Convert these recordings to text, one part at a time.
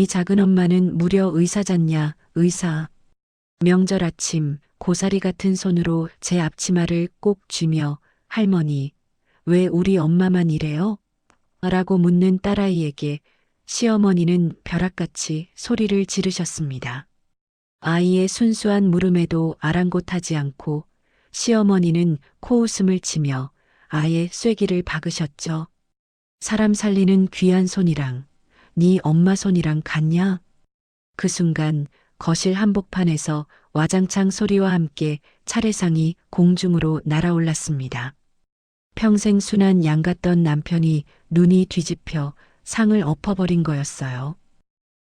네 작은 엄마는 무려 의사잖냐, 의사. 명절 아침 고사리 같은 손으로 제 앞치마를 꼭 쥐며 할머니, 왜 우리 엄마만 이래요? 라고 묻는 딸아이에게 시어머니는 벼락같이 소리를 지르셨습니다. 아이의 순수한 물음에도 아랑곳하지 않고 시어머니는 코웃음을 치며 아예 쐐기를 박으셨죠. 사람 살리는 귀한 손이랑 네 엄마 손이랑 같냐? 그 순간 거실 한복판에서 와장창 소리와 함께 차례상이 공중으로 날아올랐습니다. 평생 순한 양 같던 남편이 눈이 뒤집혀 상을 엎어버린 거였어요.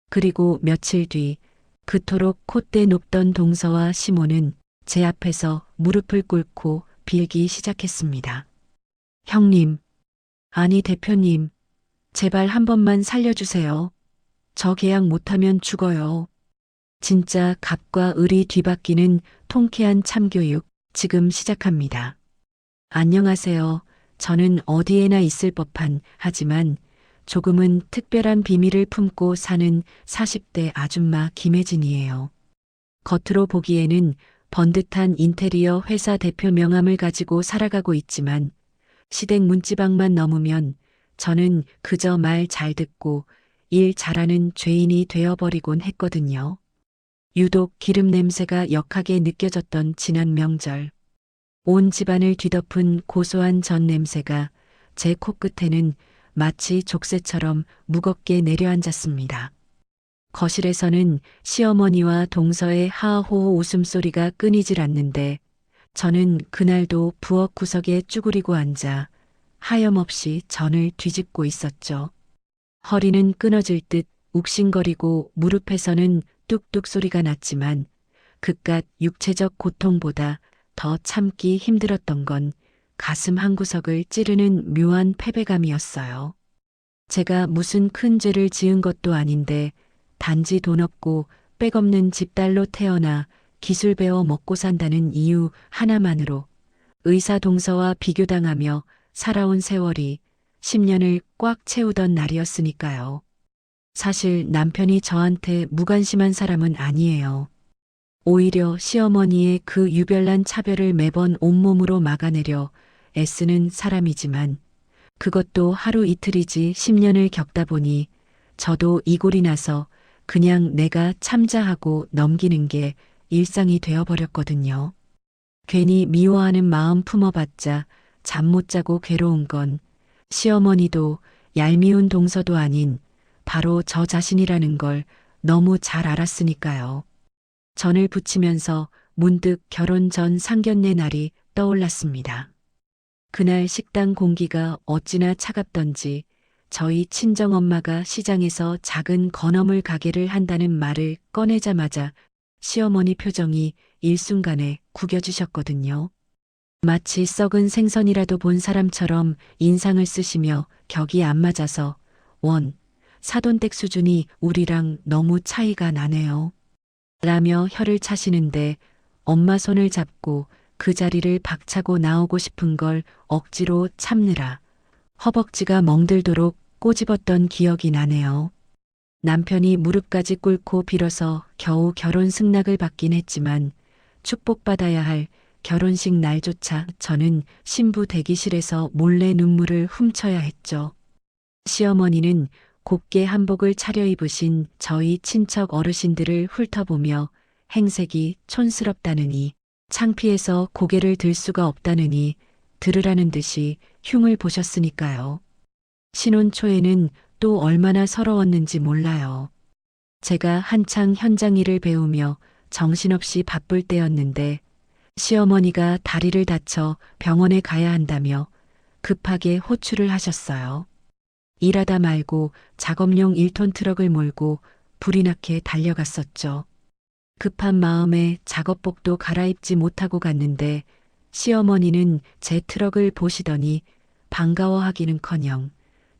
그리고 며칠 뒤 그토록 콧대 높던 동서와 시모는 제 앞에서 무릎을 꿇고 빌기 시작했습니다. 형님, 아니 대표님, 제발 한 번만 살려주세요. 저 계약 못하면 죽어요. 진짜 갑과 을이 뒤바뀌는 통쾌한 참교육 지금 시작합니다. 안녕하세요. 저는 어디에나 있을 법한 하지만 조금은 특별한 비밀을 품고 사는 40대 아줌마 김혜진이에요. 겉으로 보기에는 번듯한 인테리어 회사 대표 명함을 가지고 살아가고 있지만 시댁 문지방만 넘으면 저는 그저 말 잘 듣고 일 잘하는 죄인이 되어버리곤 했거든요. 유독 기름 냄새가 역하게 느껴졌던 지난 명절. 온 집안을 뒤덮은 고소한 전 냄새가 제 코끝에는 마치 족쇄처럼 무겁게 내려앉았습니다. 거실에서는 시어머니와 동서의 하하호호 웃음소리가 끊이질 않는데 저는 그날도 부엌 구석에 쭈그리고 앉아 하염없이 전을 뒤집고 있었죠. 허리는 끊어질 듯 욱신거리고 무릎에서는 뚝뚝 소리가 났지만 그깟 육체적 고통보다 더 참기 힘들었던 건 가슴 한구석을 찌르는 묘한 패배감이었어요. 제가 무슨 큰 죄를 지은 것도 아닌데 단지 돈 없고 빽 없는 집딸로 태어나 기술 배워 먹고 산다는 이유 하나만으로 의사 동서와 비교당하며 살아온 세월이 10년을 꽉 채우던 날이었으니까요. 사실 남편이 저한테 무관심한 사람은 아니에요. 오히려 시어머니의 그 유별난 차별을 매번 온몸으로 막아내려 애쓰는 사람이지만 그것도 하루 이틀이지 10년을 겪다 보니 저도 이골이 나서 그냥 내가 참자하고 넘기는 게 일상이 되어버렸거든요. 괜히 미워하는 마음 품어봤자 잠 못 자고 괴로운 건 시어머니도 얄미운 동서도 아닌 바로 저 자신이라는 걸 너무 잘 알았으니까요. 전을 부치면서 문득 결혼 전 상견례 날이 떠올랐습니다. 그날 식당 공기가 어찌나 차갑던지 저희 친정엄마가 시장에서 작은 건어물 가게를 한다는 말을 꺼내자마자 시어머니 표정이 일순간에 구겨지셨거든요. 마치 썩은 생선이라도 본 사람처럼 인상을 쓰시며 격이 안 맞아서 사돈댁 수준이 우리랑 너무 차이가 나네요. 라며 혀를 차시는데 엄마 손을 잡고 그 자리를 박차고 나오고 싶은 걸 억지로 참느라 허벅지가 멍들도록 꼬집었던 기억이 나네요. 남편이 무릎까지 꿇고 빌어서 겨우 결혼 승낙을 받긴 했지만 축복받아야 할 결혼식 날조차 저는 신부 대기실에서 몰래 눈물을 훔쳐야 했죠. 시어머니는 곱게 한복을 차려입으신 저희 친척 어르신들을 훑어보며 행색이 촌스럽다느니 창피해서 고개를 들 수가 없다느니 들으라는 듯이 흉을 보셨으니까요. 신혼 초에는 또 얼마나 서러웠는지 몰라요. 제가 한창 현장 일을 배우며 정신없이 바쁠 때였는데 시어머니가 다리를 다쳐 병원에 가야 한다며 급하게 호출을 하셨어요. 일하다 말고 작업용 1톤 트럭을 몰고 불이 나게 달려갔었죠. 급한 마음에 작업복도 갈아입지 못하고 갔는데 시어머니는 제 트럭을 보시더니 반가워하기는커녕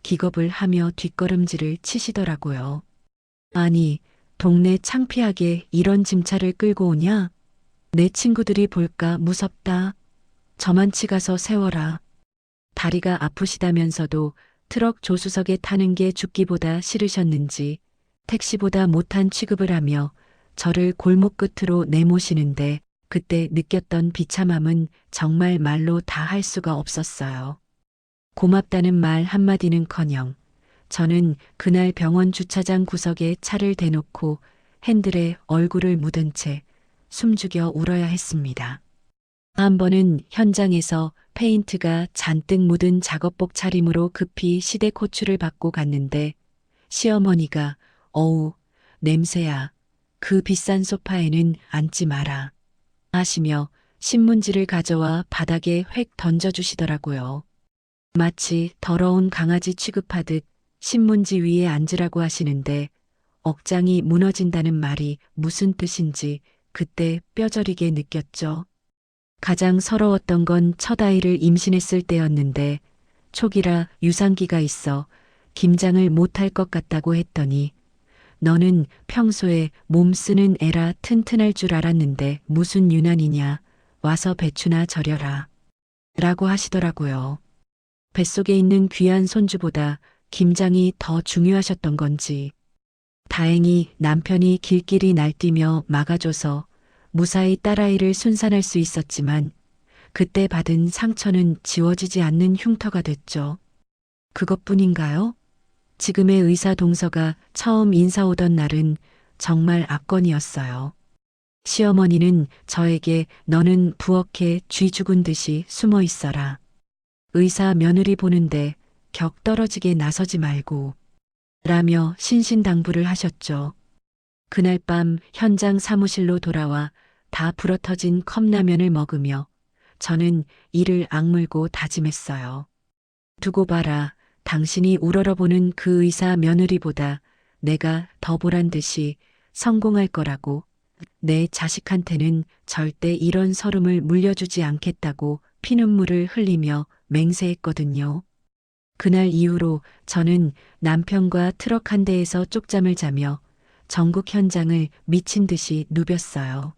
기겁을 하며 뒷걸음질을 치시더라고요. 아니, 동네 창피하게 이런 짐차를 끌고 오냐? 내 친구들이 볼까 무섭다. 저만치 가서 세워라. 다리가 아프시다면서도 트럭 조수석에 타는 게 죽기보다 싫으셨는지 택시보다 못한 취급을 하며 저를 골목 끝으로 내모시는데 그때 느꼈던 비참함은 정말 말로 다 할 수가 없었어요. 고맙다는 말 한마디는커녕 저는 그날 병원 주차장 구석에 차를 대놓고 핸들에 얼굴을 묻은 채 숨죽여 울어야 했습니다. 한 번은 현장에서 페인트가 잔뜩 묻은 작업복 차림으로 급히 시댁 호출을 받고 갔는데 시어머니가 어우 냄새야 그 비싼 소파에는 앉지 마라 하시며 신문지를 가져와 바닥에 획 던져주시더라고요. 마치 더러운 강아지 취급하듯 신문지 위에 앉으라고 하시는데 억장이 무너진다는 말이 무슨 뜻인지 그때 뼈저리게 느꼈죠. 가장 서러웠던 건 첫 아이를 임신했을 때였는데 초기라 유산기가 있어 김장을 못할 것 같다고 했더니 너는 평소에 몸 쓰는 애라 튼튼할 줄 알았는데 무슨 유난이냐 와서 배추나 절여라 라고 하시더라고요. 뱃속에 있는 귀한 손주보다 김장이 더 중요하셨던 건지 다행히 남편이 길길이 날뛰며 막아줘서 무사히 딸아이를 순산할 수 있었지만 그때 받은 상처는 지워지지 않는 흉터가 됐죠. 그것뿐인가요? 지금의 의사 동서가 처음 인사 오던 날은 정말 압권이었어요. 시어머니는 저에게 너는 부엌에 쥐 죽은 듯이 숨어 있어라. 의사 며느리 보는데 격 떨어지게 나서지 말고 라며 신신당부를 하셨죠. 그날 밤 현장 사무실로 돌아와 다 불어터진 컵라면을 먹으며 저는 이를 악물고 다짐했어요. 두고 봐라. 당신이 우러러보는 그 의사 며느리보다 내가 더 보란 듯이 성공할 거라고 내 자식한테는 절대 이런 서름을 물려주지 않겠다고 피눈물을 흘리며 맹세했거든요. 그날 이후로 저는 남편과 트럭 한 대에서 쪽잠을 자며 전국 현장을 미친 듯이 누볐어요.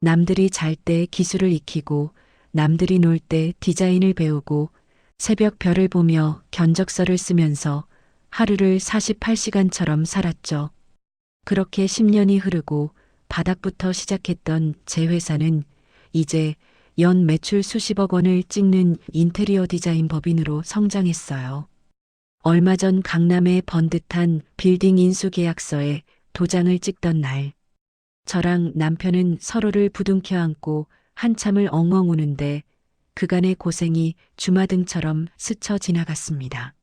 남들이 잘 때 기술을 익히고 남들이 놀 때 디자인을 배우고 새벽 별을 보며 견적서를 쓰면서 하루를 48시간처럼 살았죠. 그렇게 10년이 흐르고 바닥부터 시작했던 제 회사는 이제 연 매출 수십억 원을 찍는 인테리어 디자인 법인으로 성장했어요. 얼마 전 강남의 번듯한 빌딩 인수 계약서에 도장을 찍던 날, 저랑 남편은 서로를 부둥켜 안고 한참을 엉엉 우는데 그간의 고생이 주마등처럼 스쳐 지나갔습니다.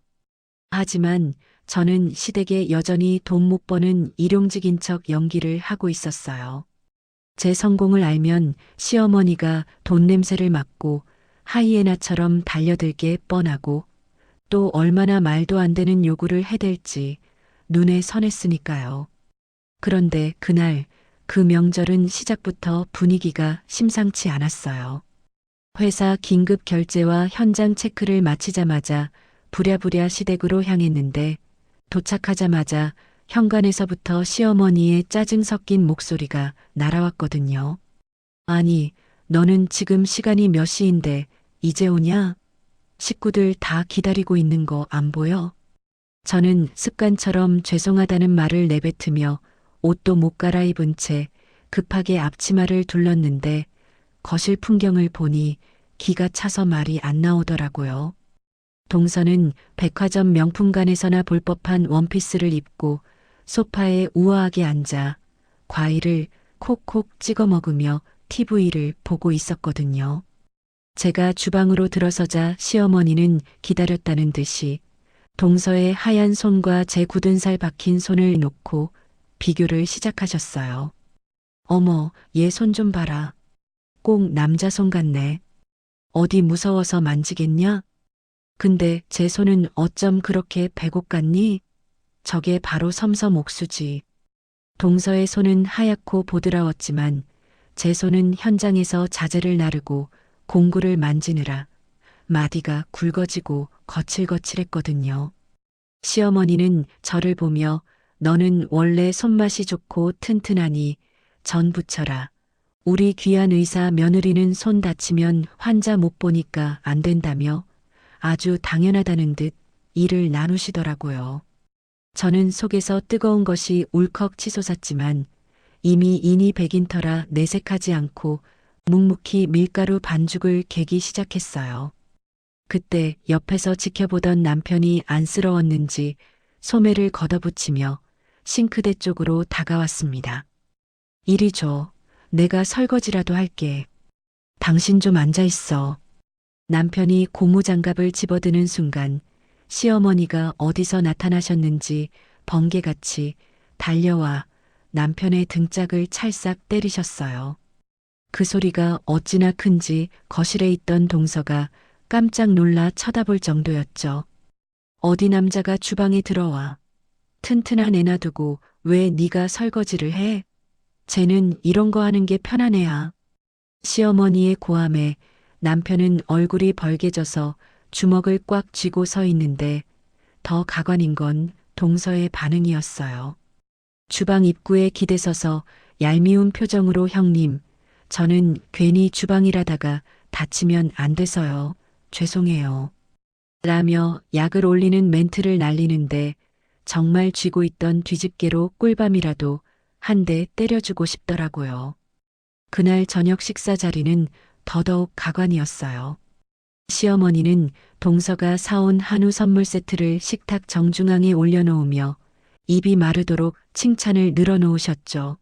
하지만 저는 시댁에 여전히 돈 못 버는 일용직인 척 연기를 하고 있었어요. 제 성공을 알면 시어머니가 돈 냄새를 맡고 하이에나처럼 달려들게 뻔하고 또 얼마나 말도 안 되는 요구를 해댈지 눈에 선했으니까요. 그런데 그날 그 명절은 시작부터 분위기가 심상치 않았어요. 회사 긴급 결제와 현장 체크를 마치자마자 부랴부랴 시댁으로 향했는데 도착하자마자 현관에서부터 시어머니의 짜증 섞인 목소리가 날아왔거든요. 아니, 너는 지금 시간이 몇 시인데 이제 오냐? 식구들 다 기다리고 있는 거 안 보여? 저는 습관처럼 죄송하다는 말을 내뱉으며 옷도 못 갈아입은 채 급하게 앞치마를 둘렀는데 거실 풍경을 보니 기가 차서 말이 안 나오더라고요. 동서는 백화점 명품관에서나 볼 법한 원피스를 입고 소파에 우아하게 앉아 과일을 콕콕 찍어 먹으며 TV를 보고 있었거든요. 제가 주방으로 들어서자 시어머니는 기다렸다는 듯이 동서의 하얀 손과 제 굳은 살 박힌 손을 놓고 비교를 시작하셨어요. 어머, 얘 손 좀 봐라. 꼭 남자 손 같네. 어디 무서워서 만지겠냐? 근데 제 손은 어쩜 그렇게 배곡 같니? 저게 바로 섬섬 옥수지. 동서의 손은 하얗고 보드라웠지만 제 손은 현장에서 자재를 나르고 공구를 만지느라 마디가 굵어지고 거칠거칠했거든요. 시어머니는 저를 보며 너는 원래 손맛이 좋고 튼튼하니 전 부쳐라. 우리 귀한 의사 며느리는 손 다치면 환자 못 보니까 안 된다며 아주 당연하다는 듯 일을 나누시더라고요. 저는 속에서 뜨거운 것이 울컥 치솟았지만 이미 인이 백인 터라 내색하지 않고 묵묵히 밀가루 반죽을 개기 시작했어요. 그때 옆에서 지켜보던 남편이 안쓰러웠는지 소매를 걷어붙이며 싱크대 쪽으로 다가왔습니다. 이리 줘. 내가 설거지라도 할게. 당신 좀 앉아 있어. 남편이 고무장갑을 집어드는 순간 시어머니가 어디서 나타나셨는지 번개같이 달려와 남편의 등짝을 찰싹 때리셨어요. 그 소리가 어찌나 큰지 거실에 있던 동서가 깜짝 놀라 쳐다볼 정도였죠. 어디 남자가 주방에 들어와. 튼튼한 애 놔두고 왜 네가 설거지를 해? 쟤는 이런 거 하는 게 편한 애야. 시어머니의 고함에 남편은 얼굴이 벌개져서 주먹을 꽉 쥐고 서 있는데 더 가관인 건 동서의 반응이었어요. 주방 입구에 기대서서 얄미운 표정으로 형님, 저는 괜히 주방이라다가 다치면 안 돼서요. 죄송해요. 라며 약을 올리는 멘트를 날리는데 정말 쥐고 있던 뒤집개로 꿀밤이라도 한 대 때려주고 싶더라고요. 그날 저녁 식사 자리는 더더욱 가관이었어요. 시어머니는 동서가 사온 한우 선물 세트를 식탁 정중앙에 올려놓으며 입이 마르도록 칭찬을 늘어놓으셨죠.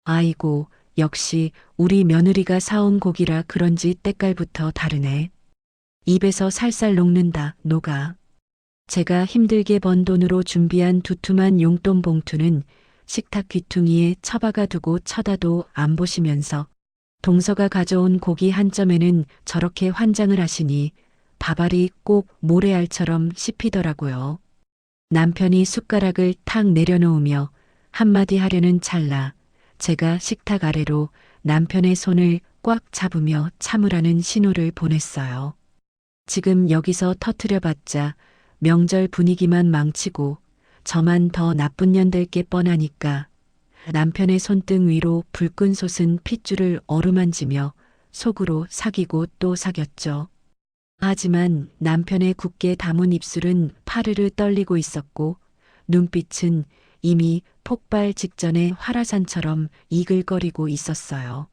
아이고, 역시 우리 며느리가 사온 고기라 그런지 때깔부터 다르네. 입에서 살살 녹는다, 녹아. 제가 힘들게 번 돈으로 준비한 두툼한 용돈 봉투는 식탁 귀퉁이에 처박아 두고 쳐다도 안 보시면서 동서가 가져온 고기 한 점에는 저렇게 환장을 하시니 밥알이 꼭 모래알처럼 씹히더라고요. 남편이 숟가락을 탁 내려놓으며 한마디 하려는 찰나 제가 식탁 아래로 남편의 손을 꽉 잡으며 참으라는 신호를 보냈어요. 지금 여기서 터트려봤자 명절 분위기만 망치고 저만 더 나쁜 년 될 게 뻔하니까 남편의 손등 위로 불끈 솟은 핏줄을 어루만지며 속으로 사귀고 또 사귀었죠. 하지만 남편의 굳게 담은 입술은 파르르 떨리고 있었고 눈빛은 이미 폭발 직전의 화라산처럼 이글거리고 있었어요.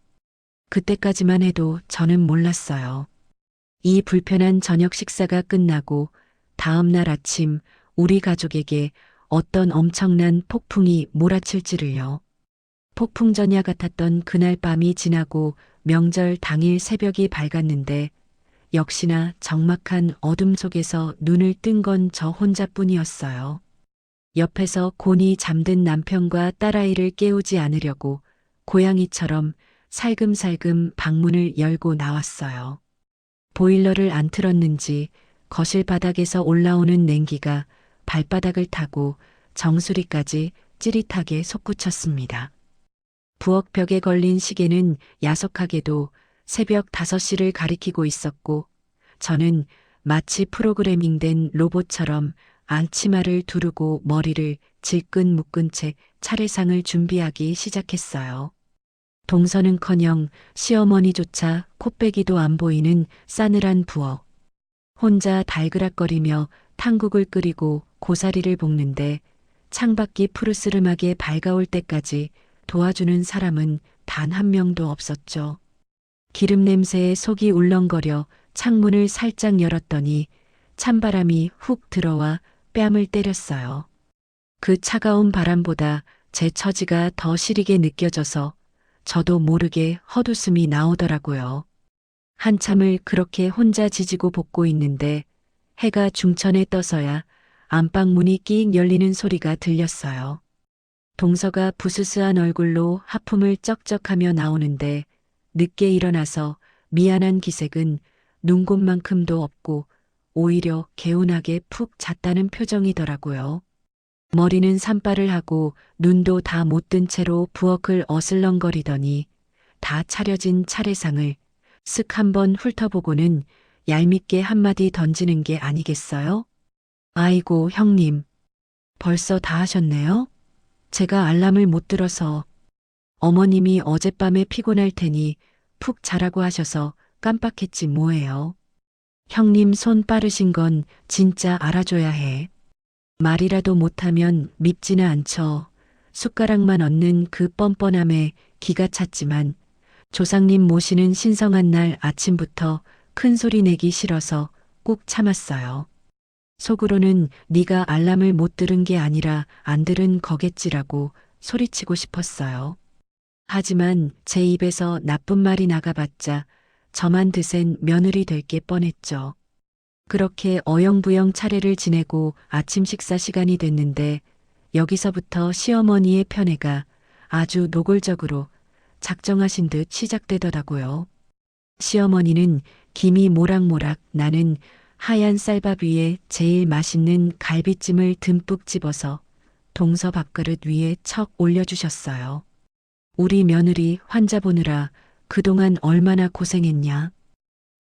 그때까지만 해도 저는 몰랐어요. 이 불편한 저녁 식사가 끝나고 다음 날 아침 우리 가족에게 어떤 엄청난 폭풍이 몰아칠지를요. 폭풍전야 같았던 그날 밤이 지나고 명절 당일 새벽이 밝았는데 역시나 적막한 어둠 속에서 눈을 뜬 건 저 혼자뿐이었어요. 옆에서 곤히 잠든 남편과 딸아이를 깨우지 않으려고 고양이처럼 살금살금 방문을 열고 나왔어요. 보일러를 안 틀었는지 거실 바닥에서 올라오는 냉기가 발바닥을 타고 정수리까지 찌릿하게 솟구쳤습니다. 부엌벽에 걸린 시계는 야속하게도 새벽 5시를 가리키고 있었고 저는 마치 프로그래밍된 로봇처럼 안치마를 두르고 머리를 질끈 묶은 채 차례상을 준비하기 시작했어요. 동서는커녕 시어머니조차 코빼기도 안 보이는 싸늘한 부엌. 혼자 달그락거리며 탕국을 끓이고 고사리를 볶는데 창밖이 푸르스름하게 밝아올 때까지 도와주는 사람은 단 한 명도 없었죠. 기름 냄새에 속이 울렁거려 창문을 살짝 열었더니 찬바람이 훅 들어와 뺨을 때렸어요. 그 차가운 바람보다 제 처지가 더 시리게 느껴져서 저도 모르게 헛웃음이 나오더라고요. 한참을 그렇게 혼자 지지고 볶고 있는데 해가 중천에 떠서야 안방 문이 끽 열리는 소리가 들렸어요. 동서가 부스스한 얼굴로 하품을 쩍쩍하며 나오는데 늦게 일어나서 미안한 기색은 눈곱만큼도 없고 오히려 개운하게 푹 잤다는 표정이더라고요. 머리는 산발을 하고 눈도 다 못 뜬 채로 부엌을 어슬렁거리더니 다 차려진 차례상을 쓱 한번 훑어보고는 얄밉게 한마디 던지는 게 아니겠어요? 아이고 형님, 벌써 다 하셨네요? 제가 알람을 못 들어서 어머님이 어젯밤에 피곤할 테니 푹 자라고 하셔서 깜빡했지 뭐예요. 형님 손 빠르신 건 진짜 알아줘야 해. 말이라도 못하면 밉지는 않죠. 숟가락만 얹는 그 뻔뻔함에 기가 찼지만 조상님 모시는 신성한 날 아침부터 큰 소리 내기 싫어서 꾹 참았어요. 속으로는 네가 알람을 못 들은 게 아니라 안 들은 거겠지라고 소리치고 싶었어요. 하지만 제 입에서 나쁜 말이 나가봤자 저만 드센 며느리 될 게 뻔했죠. 그렇게 어영부영 차례를 지내고 아침 식사 시간이 됐는데 여기서부터 시어머니의 편애가 아주 노골적으로 작정하신 듯 시작되더라고요. 시어머니는 김이 모락모락 나는 하얀 쌀밥 위에 제일 맛있는 갈비찜을 듬뿍 집어서 동서 밥그릇 위에 척 올려주셨어요. 우리 며느리 환자 보느라 그동안 얼마나 고생했냐.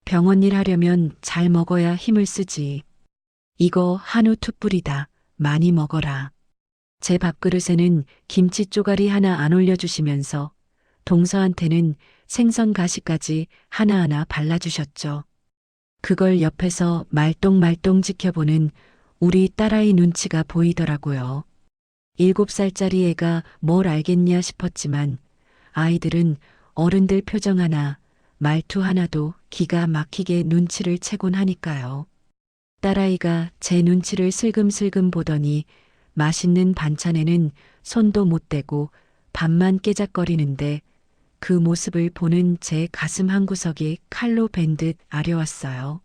병원 일 하려면 잘 먹어야 힘을 쓰지. 이거 한우 툭불이다. 많이 먹어라. 제 밥그릇에는 김치 쪼가리 하나 안 올려주시면서 동서한테는 생선 가시까지 하나하나 발라주셨죠. 그걸 옆에서 말똥말똥 지켜보는 우리 딸아이 눈치가 보이더라고요. 7살짜리 애가 뭘 알겠냐 싶었지만 아이들은 어른들 표정 하나, 말투 하나도 기가 막히게 눈치를 채곤 하니까요. 딸아이가 제 눈치를 슬금슬금 보더니 맛있는 반찬에는 손도 못 대고 밥만 깨작거리는데 그 모습을 보는 제 가슴 한구석이 칼로 벤 듯 아려왔어요.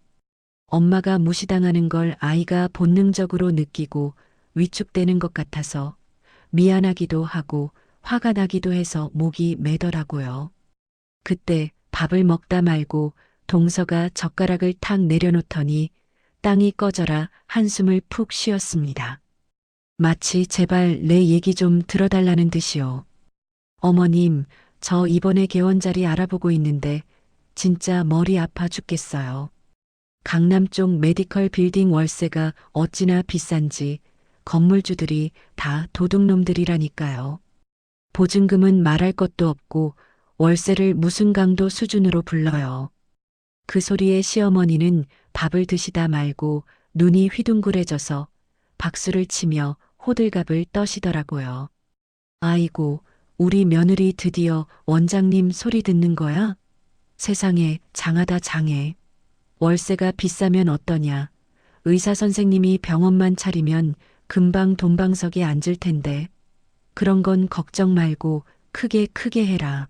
엄마가 무시당하는 걸 아이가 본능적으로 느끼고 위축되는 것 같아서 미안하기도 하고 화가 나기도 해서 목이 메더라고요. 그때 밥을 먹다 말고 동서가 젓가락을 탁 내려놓더니 땅이 꺼져라 한숨을 푹 쉬었습니다. 마치 제발 내 얘기 좀 들어달라는 듯이요. 어머님, 저 이번에 개원 자리 알아보고 있는데 진짜 머리 아파 죽겠어요. 강남 쪽 메디컬 빌딩 월세가 어찌나 비싼지 건물주들이 다 도둑놈들이라니까요. 보증금은 말할 것도 없고 월세를 무슨 강도 수준으로 불러요. 그 소리에 시어머니는 밥을 드시다 말고 눈이 휘둥그레져서 박수를 치며 호들갑을 떠시더라고요. 아이고, 우리 며느리 드디어 원장님 소리 듣는 거야? 세상에 장하다 장해. 월세가 비싸면 어떠냐. 의사 선생님이 병원만 차리면 금방 돈방석에 앉을 텐데. 그런 건 걱정 말고 크게 해라.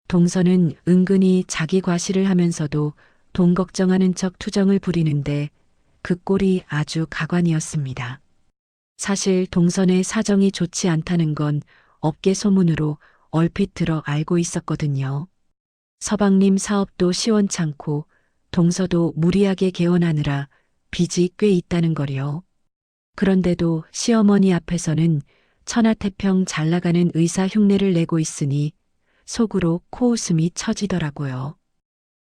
동서는 은근히 자기 과시를 하면서도 돈 걱정하는 척 투정을 부리는데 그 꼴이 아주 가관이었습니다. 사실 동선의 사정이 좋지 않다는 건 업계 소문으로 얼핏 들어 알고 있었거든요. 서방님 사업도 시원찮고 동서도 무리하게 개원하느라 빚이 꽤 있다는 거요. 그런데도 시어머니 앞에서는 천하태평 잘 나가는 의사 흉내를 내고 있으니 속으로 코웃음이 쳐지더라고요.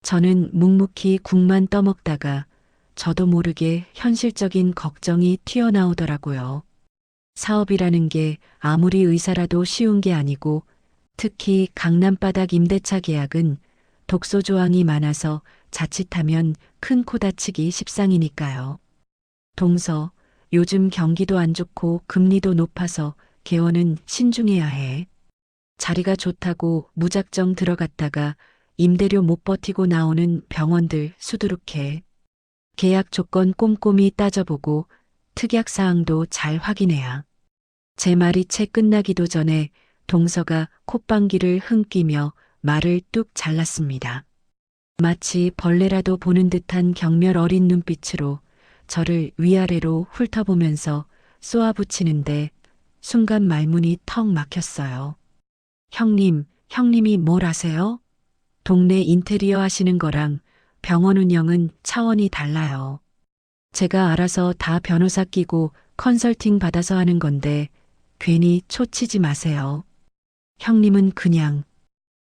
저는 묵묵히 국만 떠먹다가 저도 모르게 현실적인 걱정이 튀어나오더라고요. 사업이라는 게 아무리 의사라도 쉬운 게 아니고 특히 강남바닥 임대차 계약은 독소 조항이 많아서 자칫하면 큰 코 다치기 십상이니까요. 동서, 요즘 경기도 안 좋고 금리도 높아서 개원은 신중해야 해. 자리가 좋다고 무작정 들어갔다가 임대료 못 버티고 나오는 병원들 수두룩해. 계약 조건 꼼꼼히 따져보고 특약사항도 잘 확인해야. 제 말이 채 끝나기도 전에 동서가 콧방귀를 흥기며 말을 뚝 잘랐습니다. 마치 벌레라도 보는 듯한 경멸 어린 눈빛으로 저를 위아래로 훑어보면서 쏘아붙이는데 순간 말문이 턱 막혔어요. 형님이 뭘 아세요? 동네 인테리어 하시는 거랑 병원 운영은 차원이 달라요. 제가 알아서 다 변호사 끼고 컨설팅 받아서 하는 건데 괜히 초치지 마세요. 형님은 그냥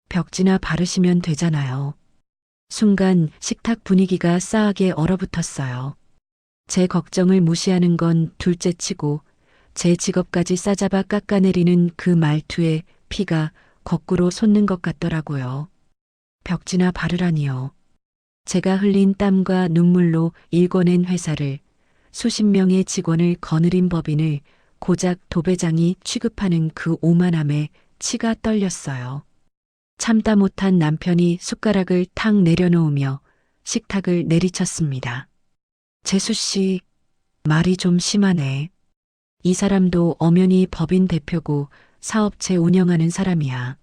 벽지나 바르시면 되잖아요. 순간 식탁 분위기가 싸하게 얼어붙었어요. 제 걱정을 무시하는 건 둘째치고 제 직업까지 싸잡아 깎아내리는 그 말투에 피가 거꾸로 솟는 것 같더라고요. 벽지나 바르라니요. 제가 흘린 땀과 눈물로 일궈낸 회사를 수십 명의 직원을 거느린 법인을 고작 도배장이 취급하는 그 오만함에 치가 떨렸어요. 참다 못한 남편이 숟가락을 탁 내려놓으며 식탁을 내리쳤습니다. 재수 씨, 말이 좀 심하네. 이 사람도 엄연히 법인 대표고 사업체 운영하는 사람이야.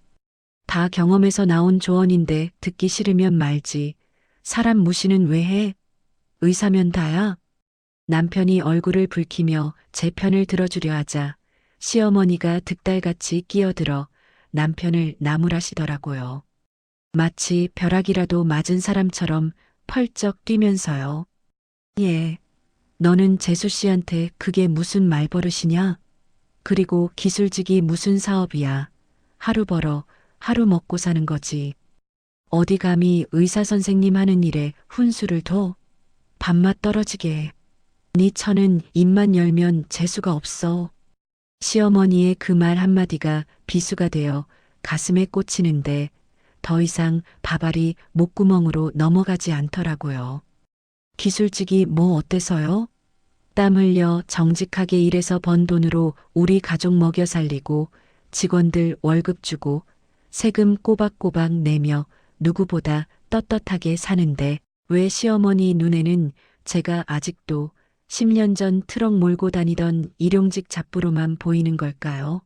다 경험에서 나온 조언인데 듣기 싫으면 말지. 사람 무시는 왜 해? 의사면 다야? 남편이 얼굴을 붉히며 제 편을 들어주려 하자 시어머니가 득달같이 끼어들어 남편을 나무라시더라고요. 마치 벼락이라도 맞은 사람처럼 펄쩍 뛰면서요. 예, 너는 재수 씨한테 그게 무슨 말버릇이냐? 그리고 기술직이 무슨 사업이야. 하루 벌어 하루 먹고 사는 거지. 어디 감히 의사 선생님 하는 일에 훈수를 둬? 밥맛 떨어지게. 네 처는 입만 열면 재수가 없어. 시어머니의 그 말 한마디가 비수가 되어 가슴에 꽂히는데 더 이상 밥알이 목구멍으로 넘어가지 않더라고요. 기술직이 뭐 어때서요? 땀 흘려 정직하게 일해서 번 돈으로 우리 가족 먹여 살리고 직원들 월급 주고 세금 꼬박꼬박 내며 누구보다 떳떳하게 사는데 왜 시어머니 눈에는 제가 아직도 10년 전 트럭 몰고 다니던 일용직 잡부로만 보이는 걸까요?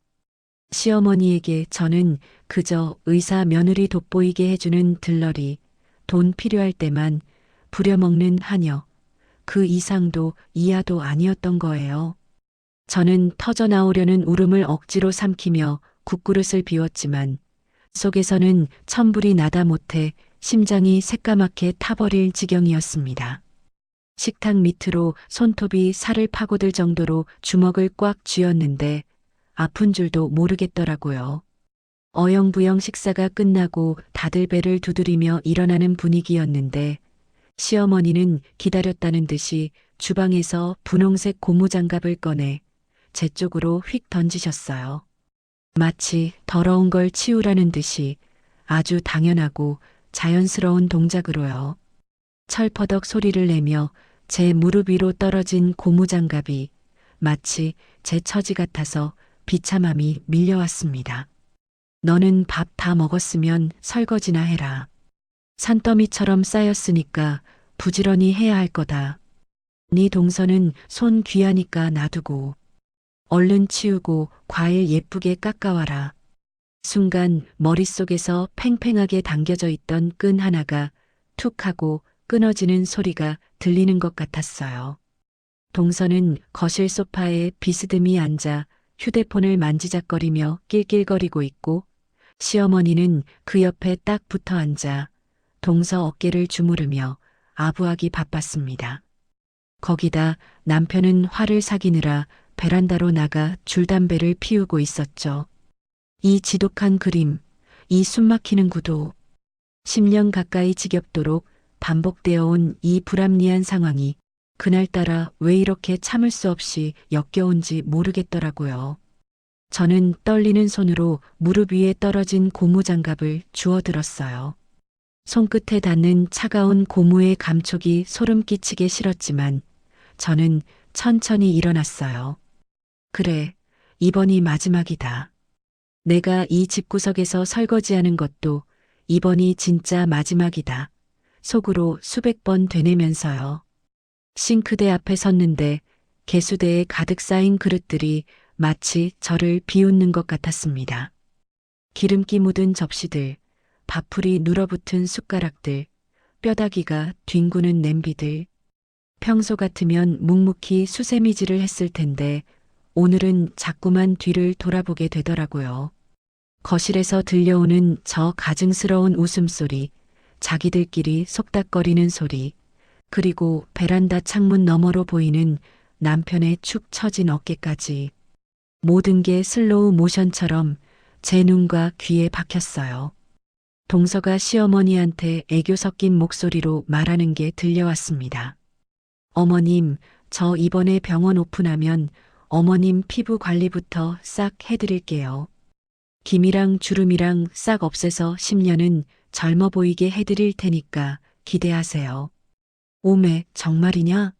시어머니에게 저는 그저 의사 며느리 돋보이게 해주는 들러리, 돈 필요할 때만 부려먹는 하녀, 그 이상도 이하도 아니었던 거예요. 저는 터져나오려는 울음을 억지로 삼키며 국그릇을 비웠지만 속에서는 천불이 나다 못해 심장이 새까맣게 타버릴 지경이었습니다. 식탁 밑으로 손톱이 살을 파고들 정도로 주먹을 꽉 쥐었는데 아픈 줄도 모르겠더라고요. 어영부영 식사가 끝나고 다들 배를 두드리며 일어나는 분위기였는데 시어머니는 기다렸다는 듯이 주방에서 분홍색 고무장갑을 꺼내 제 쪽으로 휙 던지셨어요. 마치 더러운 걸 치우라는 듯이 아주 당연하고 자연스러운 동작으로요. 철퍼덕 소리를 내며 제 무릎 위로 떨어진 고무장갑이 마치 제 처지 같아서 비참함이 밀려왔습니다. 너는 밥 다 먹었으면 설거지나 해라. 산더미처럼 쌓였으니까 부지런히 해야 할 거다. 네 동서는 손 귀하니까 놔두고 얼른 치우고 과일 예쁘게 깎아와라. 순간 머릿속에서 팽팽하게 당겨져 있던 끈 하나가 툭 하고 끊어지는 소리가 들리는 것 같았어요. 동서는 거실 소파에 비스듬히 앉아 휴대폰을 만지작거리며 낄낄거리고 있고 시어머니는 그 옆에 딱 붙어 앉아 동서 어깨를 주무르며 아부하기 바빴습니다. 거기다 남편은 화를 사기느라 베란다로 나가 줄담배를 피우고 있었죠. 이 지독한 그림, 이 숨막히는 구도, 10년 가까이 지겹도록 반복되어 온 이 불합리한 상황이 그날따라 왜 이렇게 참을 수 없이 역겨운지 모르겠더라고요. 저는 떨리는 손으로 무릎 위에 떨어진 고무장갑을 주워들었어요. 손끝에 닿는 차가운 고무의 감촉이 소름 끼치게 싫었지만 저는 천천히 일어났어요. 그래, 이번이 마지막이다. 내가 이 집구석에서 설거지하는 것도 이번이 진짜 마지막이다. 속으로 수백 번 되뇌면서요. 싱크대 앞에 섰는데 개수대에 가득 쌓인 그릇들이 마치 저를 비웃는 것 같았습니다. 기름기 묻은 접시들, 밥풀이 눌어붙은 숟가락들, 뼈다귀가 뒹구는 냄비들. 평소 같으면 묵묵히 수세미질을 했을 텐데 오늘은 자꾸만 뒤를 돌아보게 되더라고요. 거실에서 들려오는 저 가증스러운 웃음소리, 자기들끼리 속닥거리는 소리, 그리고 베란다 창문 너머로 보이는 남편의 축 처진 어깨까지. 모든 게 슬로우 모션처럼 제 눈과 귀에 박혔어요. 동서가 시어머니한테 애교 섞인 목소리로 말하는 게 들려왔습니다. 어머님, 저 이번에 병원 오픈하면 어머님 피부 관리부터 싹 해드릴게요. 김이랑 주름이랑 싹 없애서 10년은 젊어 보이게 해드릴 테니까 기대하세요. 오메, 정말이냐?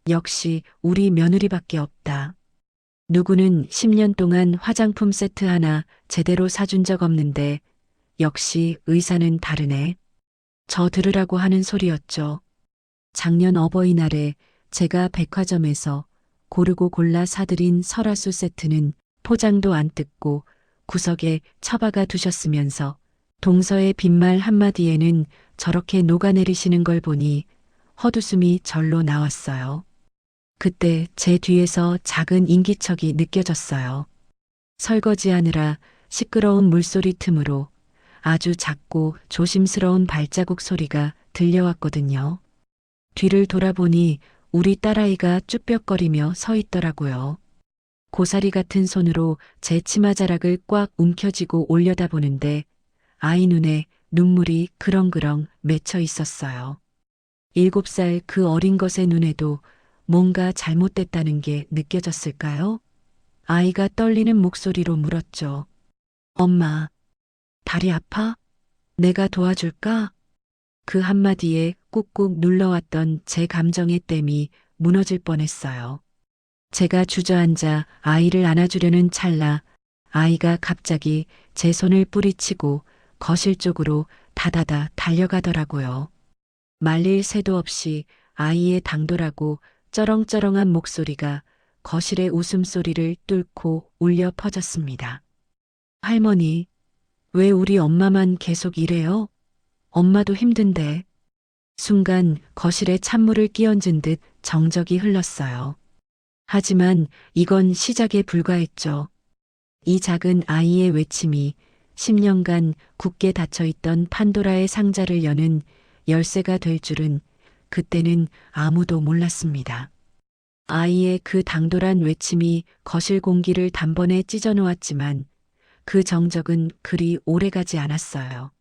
역시 우리 며느리밖에 없다. 누구는 10년 동안 화장품 세트 하나 제대로 사준 적 없는데 역시 의사는 다르네. 저 들으라고 하는 소리였죠. 작년 어버이날에 제가 백화점에서 고르고 골라 사들인 설화수 세트는 포장도 안 뜯고 구석에 처박아 두셨으면서 동서의 빈말 한마디에는 저렇게 녹아내리시는 걸 보니 헛웃음이 절로 나왔어요. 그때 제 뒤에서 작은 인기척이 느껴졌어요. 설거지하느라 시끄러운 물소리 틈으로 아주 작고 조심스러운 발자국 소리가 들려왔거든요. 뒤를 돌아보니 우리 딸아이가 쭈뼛거리며 서 있더라고요. 고사리 같은 손으로 제 치마자락을 꽉 움켜쥐고 올려다보는데 아이 눈에 눈물이 그렁그렁 맺혀 있었어요. 7살 그 어린 것의 눈에도 뭔가 잘못됐다는 게 느껴졌을까요? 아이가 떨리는 목소리로 물었죠. 엄마, 다리 아파? 내가 도와줄까? 그 한마디에 꾹꾹 눌러왔던 제 감정의 댐이 무너질 뻔했어요. 제가 주저앉아 아이를 안아주려는 찰나 아이가 갑자기 제 손을 뿌리치고 거실 쪽으로 다다다 달려가더라고요. 말릴 새도 없이 아이의 당돌하고 쩌렁쩌렁한 목소리가 거실의 웃음소리를 뚫고 울려 퍼졌습니다. 할머니, 왜 우리 엄마만 계속 이래요? 엄마도 힘든데. 순간 거실에 찬물을 끼얹은 듯 정적이 흘렀어요. 하지만 이건 시작에 불과했죠. 이 작은 아이의 외침이 10년간 굳게 닫혀있던 판도라의 상자를 여는 열쇠가 될 줄은 그때는 아무도 몰랐습니다. 아이의 그 당돌한 외침이 거실 공기를 단번에 찢어놓았지만 그 정적은 그리 오래가지 않았어요.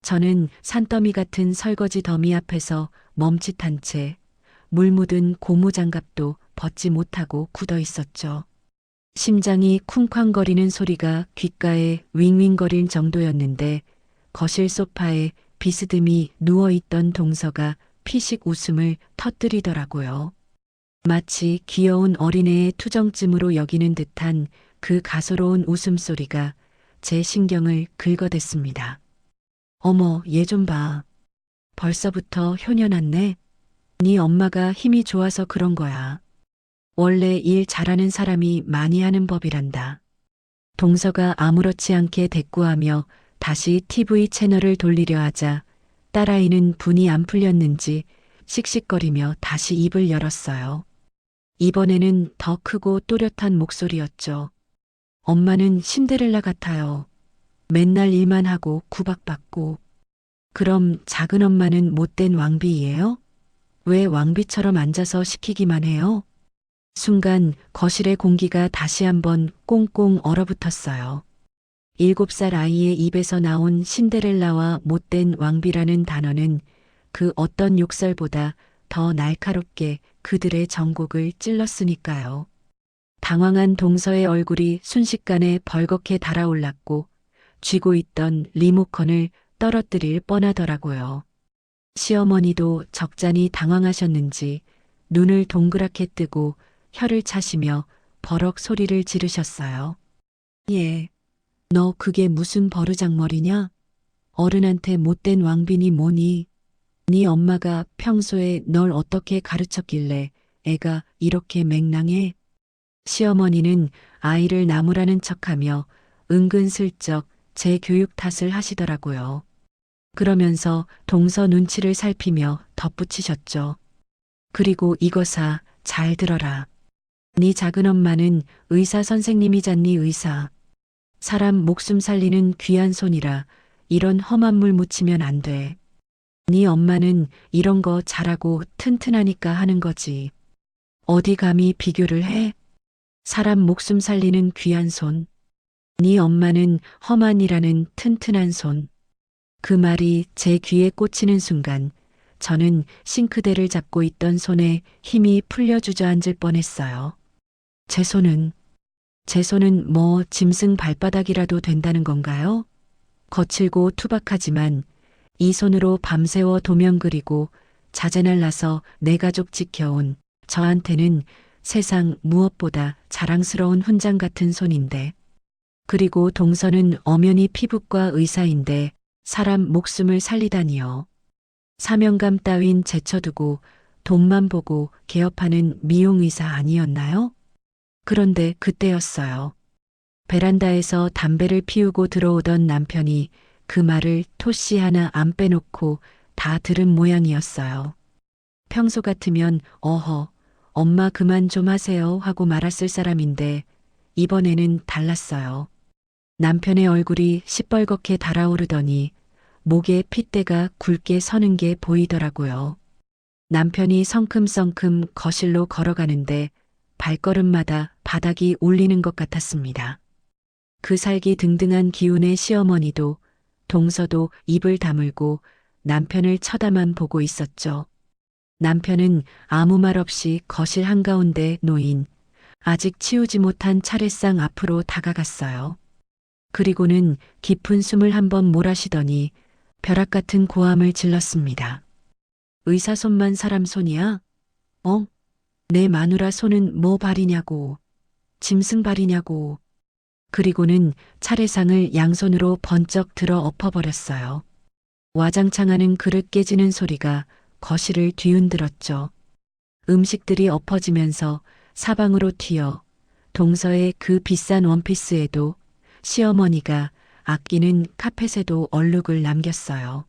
저는 산더미 같은 설거지 더미 앞에서 멈칫한 채 물 묻은 고무장갑도 벗지 못하고 굳어 있었죠. 심장이 쿵쾅거리는 소리가 귓가에 윙윙거릴 정도였는데 거실 소파에 비스듬히 누워있던 동서가 피식 웃음을 터뜨리더라고요. 마치 귀여운 어린애의 투정쯤으로 여기는 듯한 그 가소로운 웃음소리가 제 신경을 긁어댔습니다. 어머, 얘 좀 봐. 벌써부터 효녀났네. 네 엄마가 힘이 좋아서 그런 거야. 원래 일 잘하는 사람이 많이 하는 법이란다. 동서가 아무렇지 않게 대꾸하며 다시 TV 채널을 돌리려 하자 딸아이는 분이 안 풀렸는지 씩씩거리며 다시 입을 열었어요. 이번에는 더 크고 또렷한 목소리였죠. 엄마는 신데렐라 같아요. 맨날 일만 하고 구박받고. 그럼 작은 엄마는 못된 왕비예요? 왜 왕비처럼 앉아서 시키기만 해요? 순간 거실의 공기가 다시 한번 꽁꽁 얼어붙었어요. 7살 아이의 입에서 나온 신데렐라와 못된 왕비라는 단어는 그 어떤 욕설보다 더 날카롭게 그들의 정곡을 찔렀으니까요. 당황한 동서의 얼굴이 순식간에 벌겋게 달아올랐고 쥐고 있던 리모컨을 떨어뜨릴 뻔하더라고요. 시어머니도 적잖이 당황하셨는지 눈을 동그랗게 뜨고 혀를 차시며 버럭 소리를 지르셨어요. 예, 너 그게 무슨 버르장머리냐? 어른한테 못된 왕비니 뭐니? 네 엄마가 평소에 널 어떻게 가르쳤길래 애가 이렇게 맹랑해? 시어머니는 아이를 나무라는 척하며 은근슬쩍 제 교육 탓을 하시더라고요. 그러면서 동서 눈치를 살피며 덧붙이셨죠. 그리고 이거사 잘 들어라. 네 작은 엄마는 의사 선생님이잖니 의사. 사람 목숨 살리는 귀한 손이라 이런 험한 물 묻히면 안 돼. 네 엄마는 이런 거 잘하고 튼튼하니까 하는 거지. 어디 감히 비교를 해? 사람 목숨 살리는 귀한 손. 네 엄마는 험한 일하는 튼튼한 손. 그 말이 제 귀에 꽂히는 순간 저는 싱크대를 잡고 있던 손에 힘이 풀려 주저앉을 뻔했어요. 제 손은 뭐 짐승 발바닥이라도 된다는 건가요? 거칠고 투박하지만 이 손으로 밤새워 도면 그리고 자재날 나서 내 가족 지켜온 저한테는 세상 무엇보다 자랑스러운 훈장 같은 손인데. 그리고 동서는 엄연히 피부과 의사인데 사람 목숨을 살리다니요. 사명감 따윈 제쳐두고 돈만 보고 개업하는 미용의사 아니었나요? 그런데 그때였어요. 베란다에서 담배를 피우고 들어오던 남편이 그 말을 토씨 하나 안 빼놓고 다 들은 모양이었어요. 평소 같으면 어허, 엄마 그만 좀 하세요 하고 말았을 사람인데 이번에는 달랐어요. 남편의 얼굴이 시뻘겋게 달아오르더니 목에 핏대가 굵게 서는 게 보이더라고요. 남편이 성큼성큼 거실로 걸어가는데 발걸음마다 바닥이 울리는 것 같았습니다. 그 살기 등등한 기운의 시어머니도 동서도 입을 다물고 남편을 쳐다만 보고 있었죠. 남편은 아무 말 없이 거실 한가운데 놓인 아직 치우지 못한 차례상 앞으로 다가갔어요. 그리고는 깊은 숨을 한번 몰아쉬더니 벼락 같은 고함을 질렀습니다. 의사 손만 사람 손이야? 어? 내 마누라 손은 뭐 발이냐고. 짐승 발이냐고. 그리고는 차례상을 양손으로 번쩍 들어 엎어버렸어요. 와장창하는 그릇 깨지는 소리가 거실을 뒤흔들었죠. 음식들이 엎어지면서 사방으로 튀어 동서의 그 비싼 원피스에도 시어머니가 아끼는 카펫에도 얼룩을 남겼어요.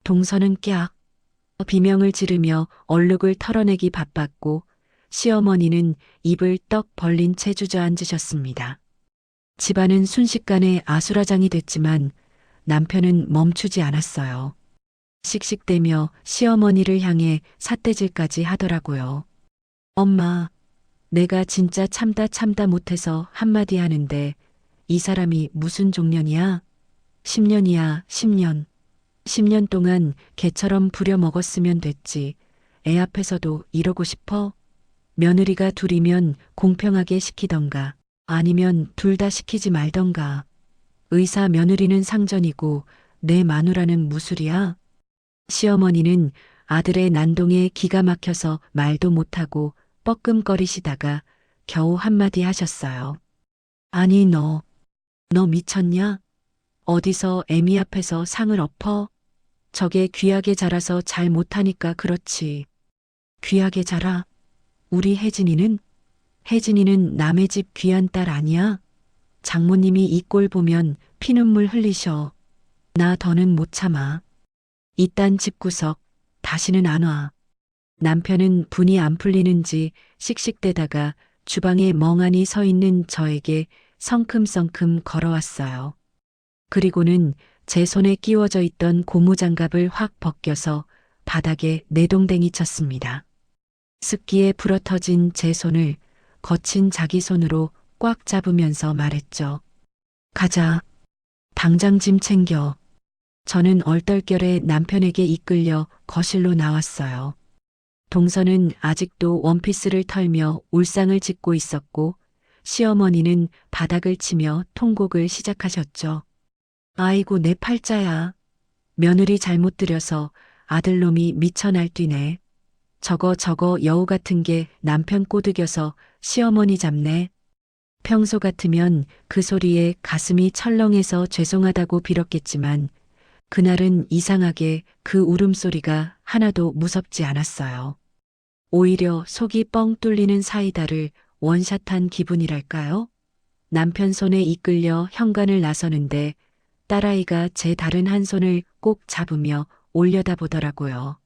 동서는 깍 비명을 지르며 얼룩을 털어내기 바빴고 시어머니는 입을 떡 벌린 채 주저앉으셨습니다. 집안은 순식간에 아수라장이 됐지만 남편은 멈추지 않았어요. 씩씩대며 시어머니를 향해 삿대질까지 하더라고요. 엄마, 내가 진짜 참다 못해서 한마디 하는데 이 사람이 무슨 종년이야? 10년이야, 10년. 10년 동안 개처럼 부려먹었으면 됐지. 애 앞에서도 이러고 싶어? 며느리가 둘이면 공평하게 시키던가 아니면 둘 다 시키지 말던가. 의사 며느리는 상전이고 내 마누라는 무술이야? 시어머니는 아들의 난동에 기가 막혀서 말도 못하고 뻐끔거리시다가 겨우 한마디 하셨어요. 아니 너 미쳤냐? 어디서 애미 앞에서 상을 엎어? 저게 귀하게 자라서 잘 못하니까 그렇지. 귀하게 자라? 우리 혜진이는? 혜진이는 남의 집 귀한 딸 아니야? 장모님이 이 꼴 보면 피눈물 흘리셔. 나 더는 못 참아. 이딴 집구석 다시는 안 와. 남편은 분이 안 풀리는지 씩씩대다가 주방에 멍하니 서 있는 저에게 성큼성큼 걸어왔어요. 그리고는 제 손에 끼워져 있던 고무장갑을 확 벗겨서 바닥에 내동댕이 쳤습니다. 습기에 불어터진 제 손을 거친 자기 손으로 꽉 잡으면서 말했죠. 가자. 당장 짐 챙겨. 저는 얼떨결에 남편에게 이끌려 거실로 나왔어요. 동서는 아직도 원피스를 털며 울상을 짓고 있었고 시어머니는 바닥을 치며 통곡을 시작하셨죠. 아이고 내 팔자야. 며느리 잘못 들여서 아들놈이 미쳐 날뛰네. 저거 여우 같은 게 남편 꼬드겨서 시어머니 잡네. 평소 같으면 그 소리에 가슴이 철렁해서 죄송하다고 빌었겠지만 그날은 이상하게 그 울음소리가 하나도 무섭지 않았어요. 오히려 속이 뻥 뚫리는 사이다를 원샷한 기분이랄까요? 남편 손에 이끌려 현관을 나서는데 딸아이가 제 다른 한 손을 꼭 잡으며 올려다보더라고요.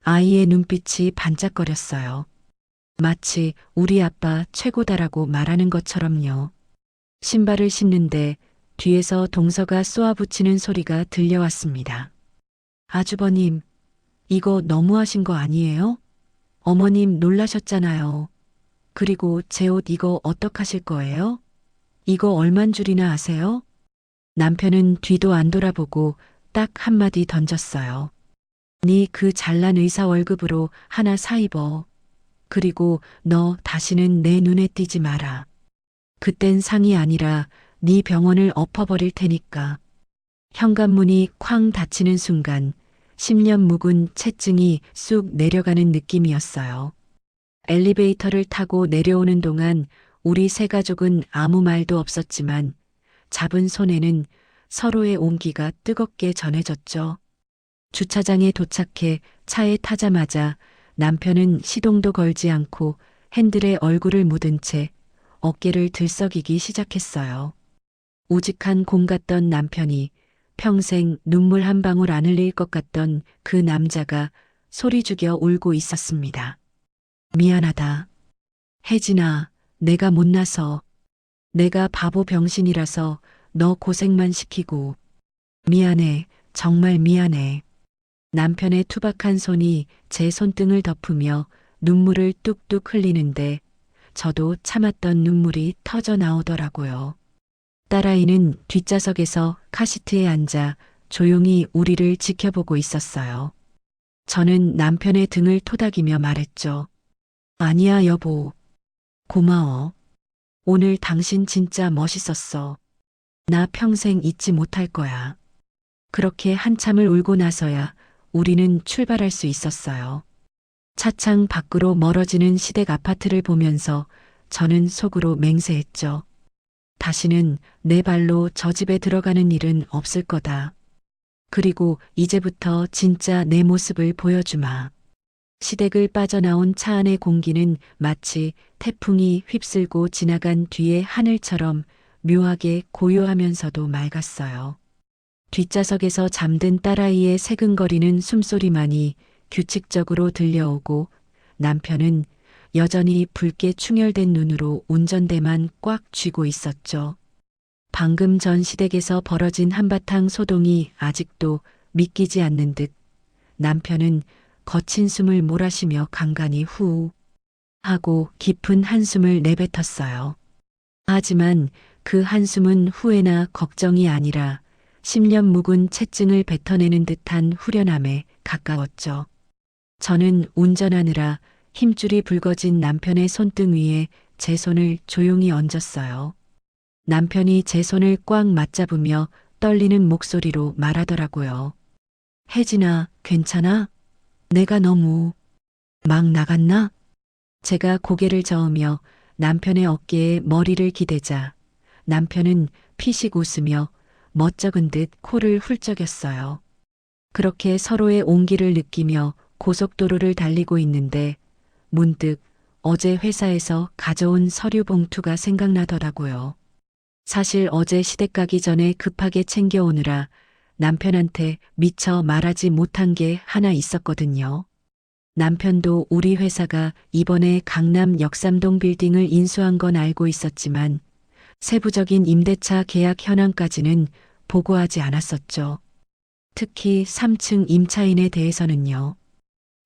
아이의 눈빛이 반짝거렸어요. 마치 우리 아빠 최고다라고 말하는 것처럼요. 신발을 신는데 뒤에서 동서가 쏘아붙이는 소리가 들려왔습니다. 아주버님, 이거 너무하신 거 아니에요? 어머님 놀라셨잖아요. 그리고 제 옷 이거 어떡하실 거예요? 이거 얼만 줄이나 아세요? 남편은 뒤도 안 돌아보고 딱 한마디 던졌어요. 네 그 잘난 의사 월급으로 하나 사 입어. 그리고 너 다시는 내 눈에 띄지 마라. 그땐 상이 아니라 네 병원을 엎어버릴 테니까. 현관문이 쾅 닫히는 순간 10년 묵은 채증이 쑥 내려가는 느낌이었어요. 엘리베이터를 타고 내려오는 동안 우리 세 가족은 아무 말도 없었지만 잡은 손에는 서로의 온기가 뜨겁게 전해졌죠. 주차장에 도착해 차에 타자마자 남편은 시동도 걸지 않고 핸들에 얼굴을 묻은 채 어깨를 들썩이기 시작했어요. 우직한 곰 같던 남편이 평생 눈물 한 방울 안 흘릴 것 같던 그 남자가 소리 죽여 울고 있었습니다. 미안하다. 혜진아, 내가 못나서, 내가 바보 병신이라서 너 고생만 시키고, 미안해, 정말 미안해. 남편의 투박한 손이 제 손등을 덮으며 눈물을 뚝뚝 흘리는데 저도 참았던 눈물이 터져 나오더라고요. 딸아이는 뒷좌석에서 카시트에 앉아 조용히 우리를 지켜보고 있었어요. 저는 남편의 등을 토닥이며 말했죠. 아니야, 여보. 고마워. 오늘 당신 진짜 멋있었어. 나 평생 잊지 못할 거야. 그렇게 한참을 울고 나서야 우리는 출발할 수 있었어요. 차창 밖으로 멀어지는 시댁 아파트를 보면서 저는 속으로 맹세했죠. 다시는 내 발로 저 집에 들어가는 일은 없을 거다. 그리고 이제부터 진짜 내 모습을 보여주마. 시댁을 빠져나온 차 안의 공기는 마치 태풍이 휩쓸고 지나간 뒤의 하늘처럼 묘하게 고요하면서도 맑았어요. 뒷좌석에서 잠든 딸아이의 새근거리는 숨소리만이 규칙적으로 들려오고 남편은 여전히 붉게 충혈된 눈으로 운전대만 꽉 쥐고 있었죠. 방금 전 시댁에서 벌어진 한바탕 소동이 아직도 믿기지 않는 듯 남편은 거친 숨을 몰아쉬며 간간히 후 하고 깊은 한숨을 내뱉었어요. 하지만 그 한숨은 후회나 걱정이 아니라 10년 묵은 채증을 뱉어내는 듯한 후련함에 가까웠죠. 저는 운전하느라 힘줄이 붉어진 남편의 손등 위에 제 손을 조용히 얹었어요. 남편이 제 손을 꽉 맞잡으며 떨리는 목소리로 말하더라고요. 혜진아, 괜찮아? 내가 너무 막 나갔나? 제가 고개를 저으며 남편의 어깨에 머리를 기대자 남편은 피식 웃으며 멋쩍은 듯 코를 훌쩍였어요. 그렇게 서로의 온기를 느끼며 고속도로를 달리고 있는데 문득 어제 회사에서 가져온 서류 봉투가 생각나더라고요. 사실 어제 시댁 가기 전에 급하게 챙겨오느라 남편한테 미처 말하지 못한 게 하나 있었거든요. 남편도 우리 회사가 이번에 강남 역삼동 빌딩을 인수한 건 알고 있었지만 세부적인 임대차 계약 현황까지는 보고하지 않았었죠. 특히 3층 임차인에 대해서는요.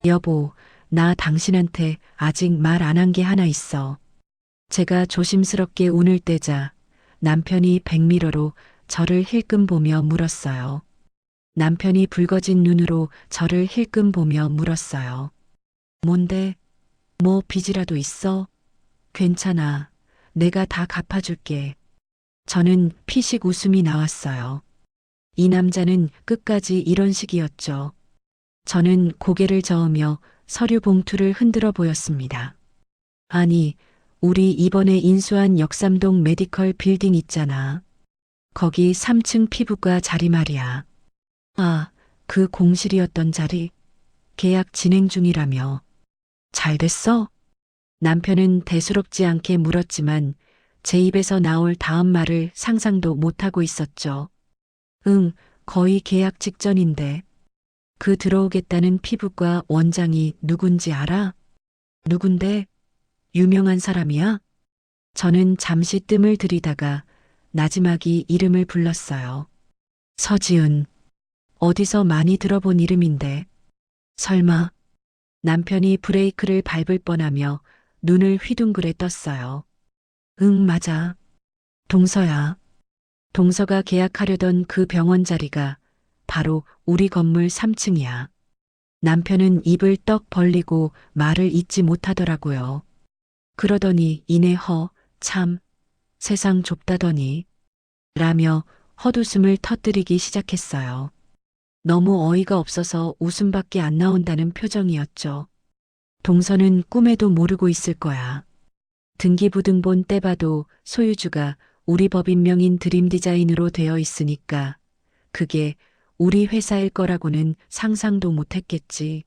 여보, 나 당신한테 아직 말 안 한 게 하나 있어. 제가 조심스럽게 운을 떼자 남편이 백미러로 저를 힐끔 보며 물었어요. 남편이 붉어진 눈으로 저를 힐끔 보며 물었어요. 뭔데? 뭐 빚이라도 있어? 괜찮아. 내가 다 갚아줄게. 저는 피식 웃음이 나왔어요. 이 남자는 끝까지 이런 식이었죠. 저는 고개를 저으며 서류 봉투를 흔들어 보였습니다. 아니, 우리 이번에 인수한 역삼동 메디컬 빌딩 있잖아. 거기 3층 피부과 자리 말이야. 아, 그 공실이었던 자리? 계약 진행 중이라며. 잘 됐어? 남편은 대수롭지 않게 물었지만 제 입에서 나올 다음 말을 상상도 못하고 있었죠. 응, 거의 계약 직전인데. 그 들어오겠다는 피부과 원장이 누군지 알아? 누군데? 유명한 사람이야? 저는 잠시 뜸을 들이다가 나지막이 이름을 불렀어요. 서지은. 어디서 많이 들어본 이름인데. 설마. 남편이 브레이크를 밟을 뻔하며 눈을 휘둥그레 떴어요. 응, 맞아. 동서야. 동서가 계약하려던 그 병원 자리가 바로 우리 건물 3층이야. 남편은 입을 떡 벌리고 말을 잇지 못하더라고요. 그러더니 이내 참, 세상 좁다더니, 라며 헛웃음을 터뜨리기 시작했어요. 너무 어이가 없어서 웃음밖에 안 나온다는 표정이었죠. 동서는 꿈에도 모르고 있을 거야. 등기부등본 떼봐도 소유주가 우리 법인명인 드림디자인으로 되어 있으니까 그게 우리 회사일 거라고는 상상도 못했겠지.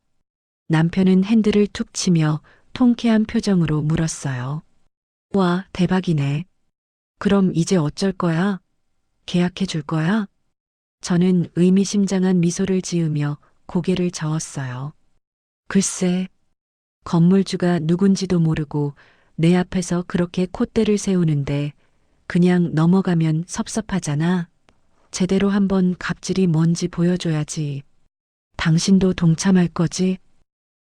남편은 핸들을 툭 치며 통쾌한 표정으로 물었어요. 와, 대박이네. 그럼 이제 어쩔 거야? 계약해 줄 거야? 저는 의미심장한 미소를 지으며 고개를 저었어요. 글쎄, 건물주가 누군지도 모르고 내 앞에서 그렇게 콧대를 세우는데 그냥 넘어가면 섭섭하잖아. 제대로 한번 갑질이 뭔지 보여줘야지. 당신도 동참할 거지?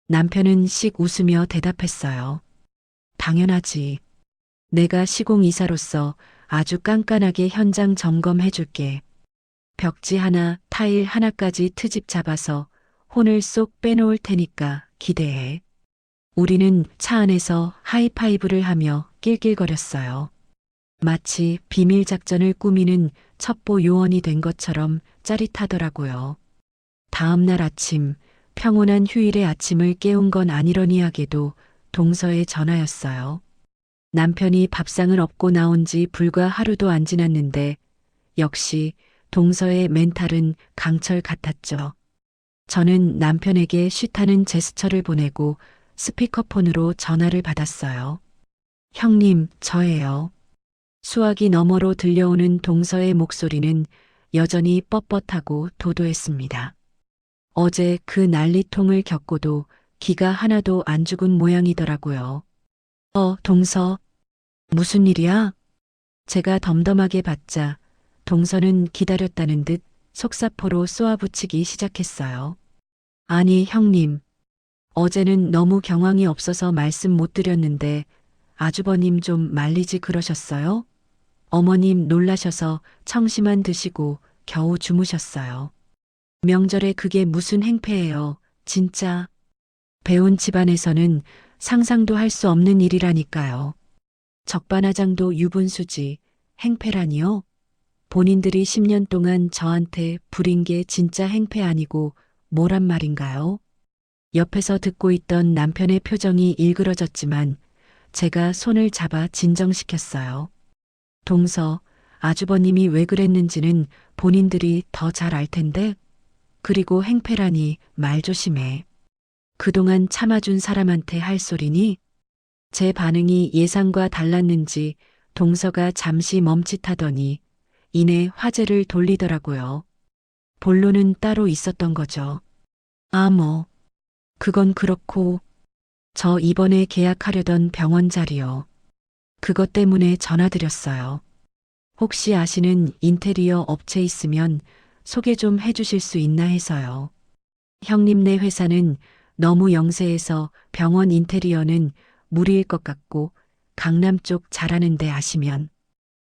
남편은 씩 웃으며 대답했어요. 당연하지. 내가 시공이사로서 아주 깐깐하게 현장 점검해 줄게. 벽지 하나, 타일 하나까지 트집 잡아서 혼을 쏙 빼놓을 테니까 기대해. 우리는 차 안에서 하이파이브를 하며 낄낄거렸어요. 마치 비밀 작전을 꾸미는 첩보 요원이 된 것처럼 짜릿하더라고요. 다음 날 아침, 평온한 휴일의 아침을 깨운 건 아니러니하게도 동서의 전화였어요. 남편이 밥상을 엎고 나온 지 불과 하루도 안 지났는데 역시 동서의 멘탈은 강철 같았죠. 저는 남편에게 쉬타는 제스처를 보내고 스피커폰으로 전화를 받았어요. 형님, 저예요. 수화기 너머로 들려오는 동서의 목소리는 여전히 뻣뻣하고 도도했습니다. 어제 그 난리통을 겪고도 기가 하나도 안 죽은 모양이더라고요. 동서. 무슨 일이야? 제가 덤덤하게 받자 동서는 기다렸다는 듯 속사포로 쏘아붙이기 시작했어요. 아니, 형님. 어제는 너무 경황이 없어서 말씀 못 드렸는데 아주버님 좀 말리지 그러셨어요? 어머님 놀라셔서 청심환 드시고 겨우 주무셨어요. 명절에 그게 무슨 행패예요, 진짜. 배운 집안에서는 상상도 할 수 없는 일이라니까요. 적반하장도 유분수지, 행패라니요? 본인들이 10년 동안 저한테 부린 게 진짜 행패 아니고 뭐란 말인가요? 옆에서 듣고 있던 남편의 표정이 일그러졌지만 제가 손을 잡아 진정시켰어요. 동서, 아주버님이 왜 그랬는지는 본인들이 더 잘 알 텐데. 그리고 행패라니 말 조심해. 그동안 참아준 사람한테 할 소리니? 제 반응이 예상과 달랐는지 동서가 잠시 멈칫하더니 이내 화제를 돌리더라고요. 본론은 따로 있었던 거죠. 그건 그렇고 저 이번에 계약하려던 병원 자리요. 그것 때문에 전화드렸어요. 혹시 아시는 인테리어 업체 있으면 소개 좀 해주실 수 있나 해서요. 형님네 회사는 너무 영세해서 병원 인테리어는 무리일 것 같고 강남 쪽 잘하는데 아시면.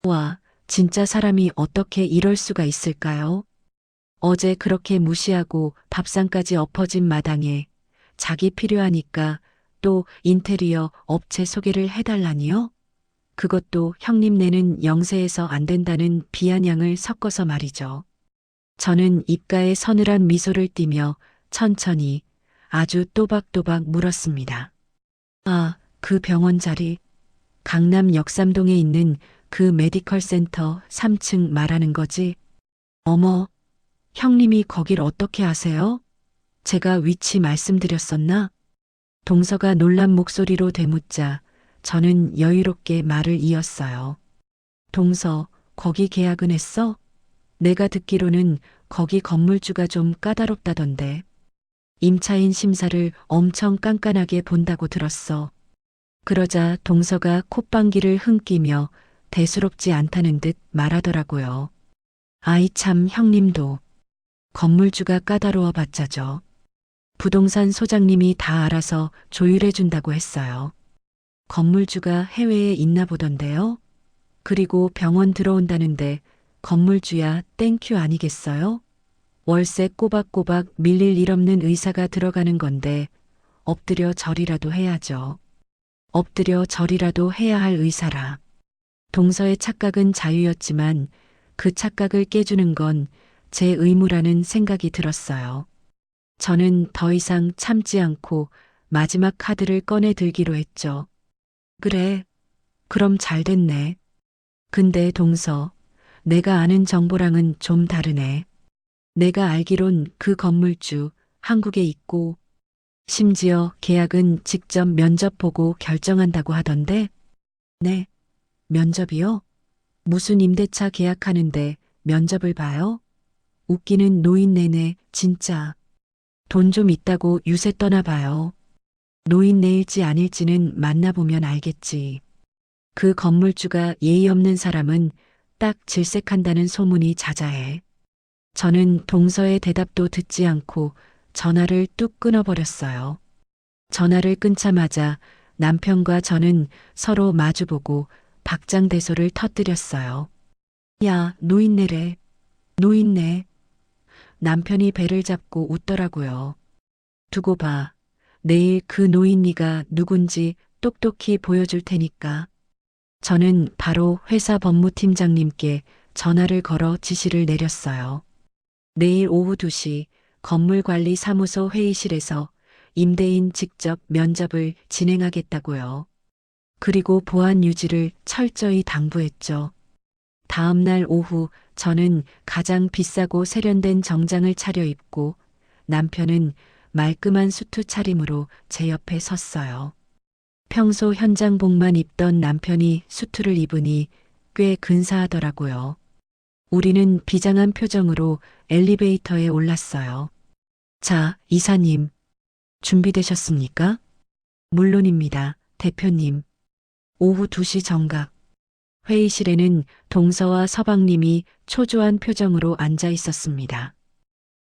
와, 진짜 사람이 어떻게 이럴 수가 있을까요? 어제 그렇게 무시하고 밥상까지 엎어진 마당에 자기 필요하니까 또 인테리어 업체 소개를 해달라니요? 그것도 형님네는 영세해서 안 된다는 비아냥을 섞어서 말이죠. 저는 입가에 서늘한 미소를 띠며 천천히 아주 또박또박 물었습니다. 그 병원 자리, 강남 역삼동에 있는 그 메디컬 센터 3층 말하는 거지? 어머, 형님이 거길 어떻게 아세요? 제가 위치 말씀드렸었나? 동서가 놀란 목소리로 되묻자 저는 여유롭게 말을 이었어요. 동서, 거기 계약은 했어? 내가 듣기로는 거기 건물주가 좀 까다롭다던데. 임차인 심사를 엄청 깐깐하게 본다고 들었어. 그러자 동서가 콧방귀를 흥기며 대수롭지 않다는 듯 말하더라고요. 아이 참 형님도. 건물주가 까다로워 봤자죠. 부동산 소장님이 다 알아서 조율해 준다고 했어요. 건물주가 해외에 있나 보던데요. 그리고 병원 들어온다는데 건물주야 땡큐 아니겠어요? 월세 꼬박꼬박 밀릴 일 없는 의사가 들어가는 건데 엎드려 절이라도 해야죠. 엎드려 절이라도 해야 할 의사라. 동서의 착각은 자유였지만 그 착각을 깨주는 건 제 의무라는 생각이 들었어요. 저는 더 이상 참지 않고 마지막 카드를 꺼내 들기로 했죠. 그래, 그럼 잘 됐네. 근데 동서, 내가 아는 정보랑은 좀 다르네. 내가 알기론 그 건물주 한국에 있고 심지어 계약은 직접 면접 보고 결정한다고 하던데? 네, 면접이요? 무슨 임대차 계약하는데 면접을 봐요? 웃기는 노인네네, 진짜. 돈 좀 있다고 유세 떠나 봐요. 노인네일지 아닐지는 만나보면 알겠지. 그 건물주가 예의 없는 사람은 딱 질색한다는 소문이 자자해. 저는 동서의 대답도 듣지 않고 전화를 뚝 끊어버렸어요. 전화를 끊자마자 남편과 저는 서로 마주보고 박장대소를 터뜨렸어요. 야, 노인네래. 노인네. 남편이 배를 잡고 웃더라고요. 두고 봐. 내일 그 노인네가 누군지 똑똑히 보여줄 테니까. 저는 바로 회사 법무팀장님께 전화를 걸어 지시를 내렸어요. 내일 오후 2시 건물관리사무소 회의실에서 임대인 직접 면접을 진행하겠다고요. 그리고 보안 유지를 철저히 당부했죠. 다음 날 오후 저는 가장 비싸고 세련된 정장을 차려입고 남편은 말끔한 수트 차림으로 제 옆에 섰어요. 평소 현장복만 입던 남편이 수트를 입으니 꽤 근사하더라고요. 우리는 비장한 표정으로 엘리베이터에 올랐어요. 자, 이사님, 준비되셨습니까? 물론입니다, 대표님. 오후 2시 정각. 회의실에는 동서와 서방님이 초조한 표정으로 앉아 있었습니다.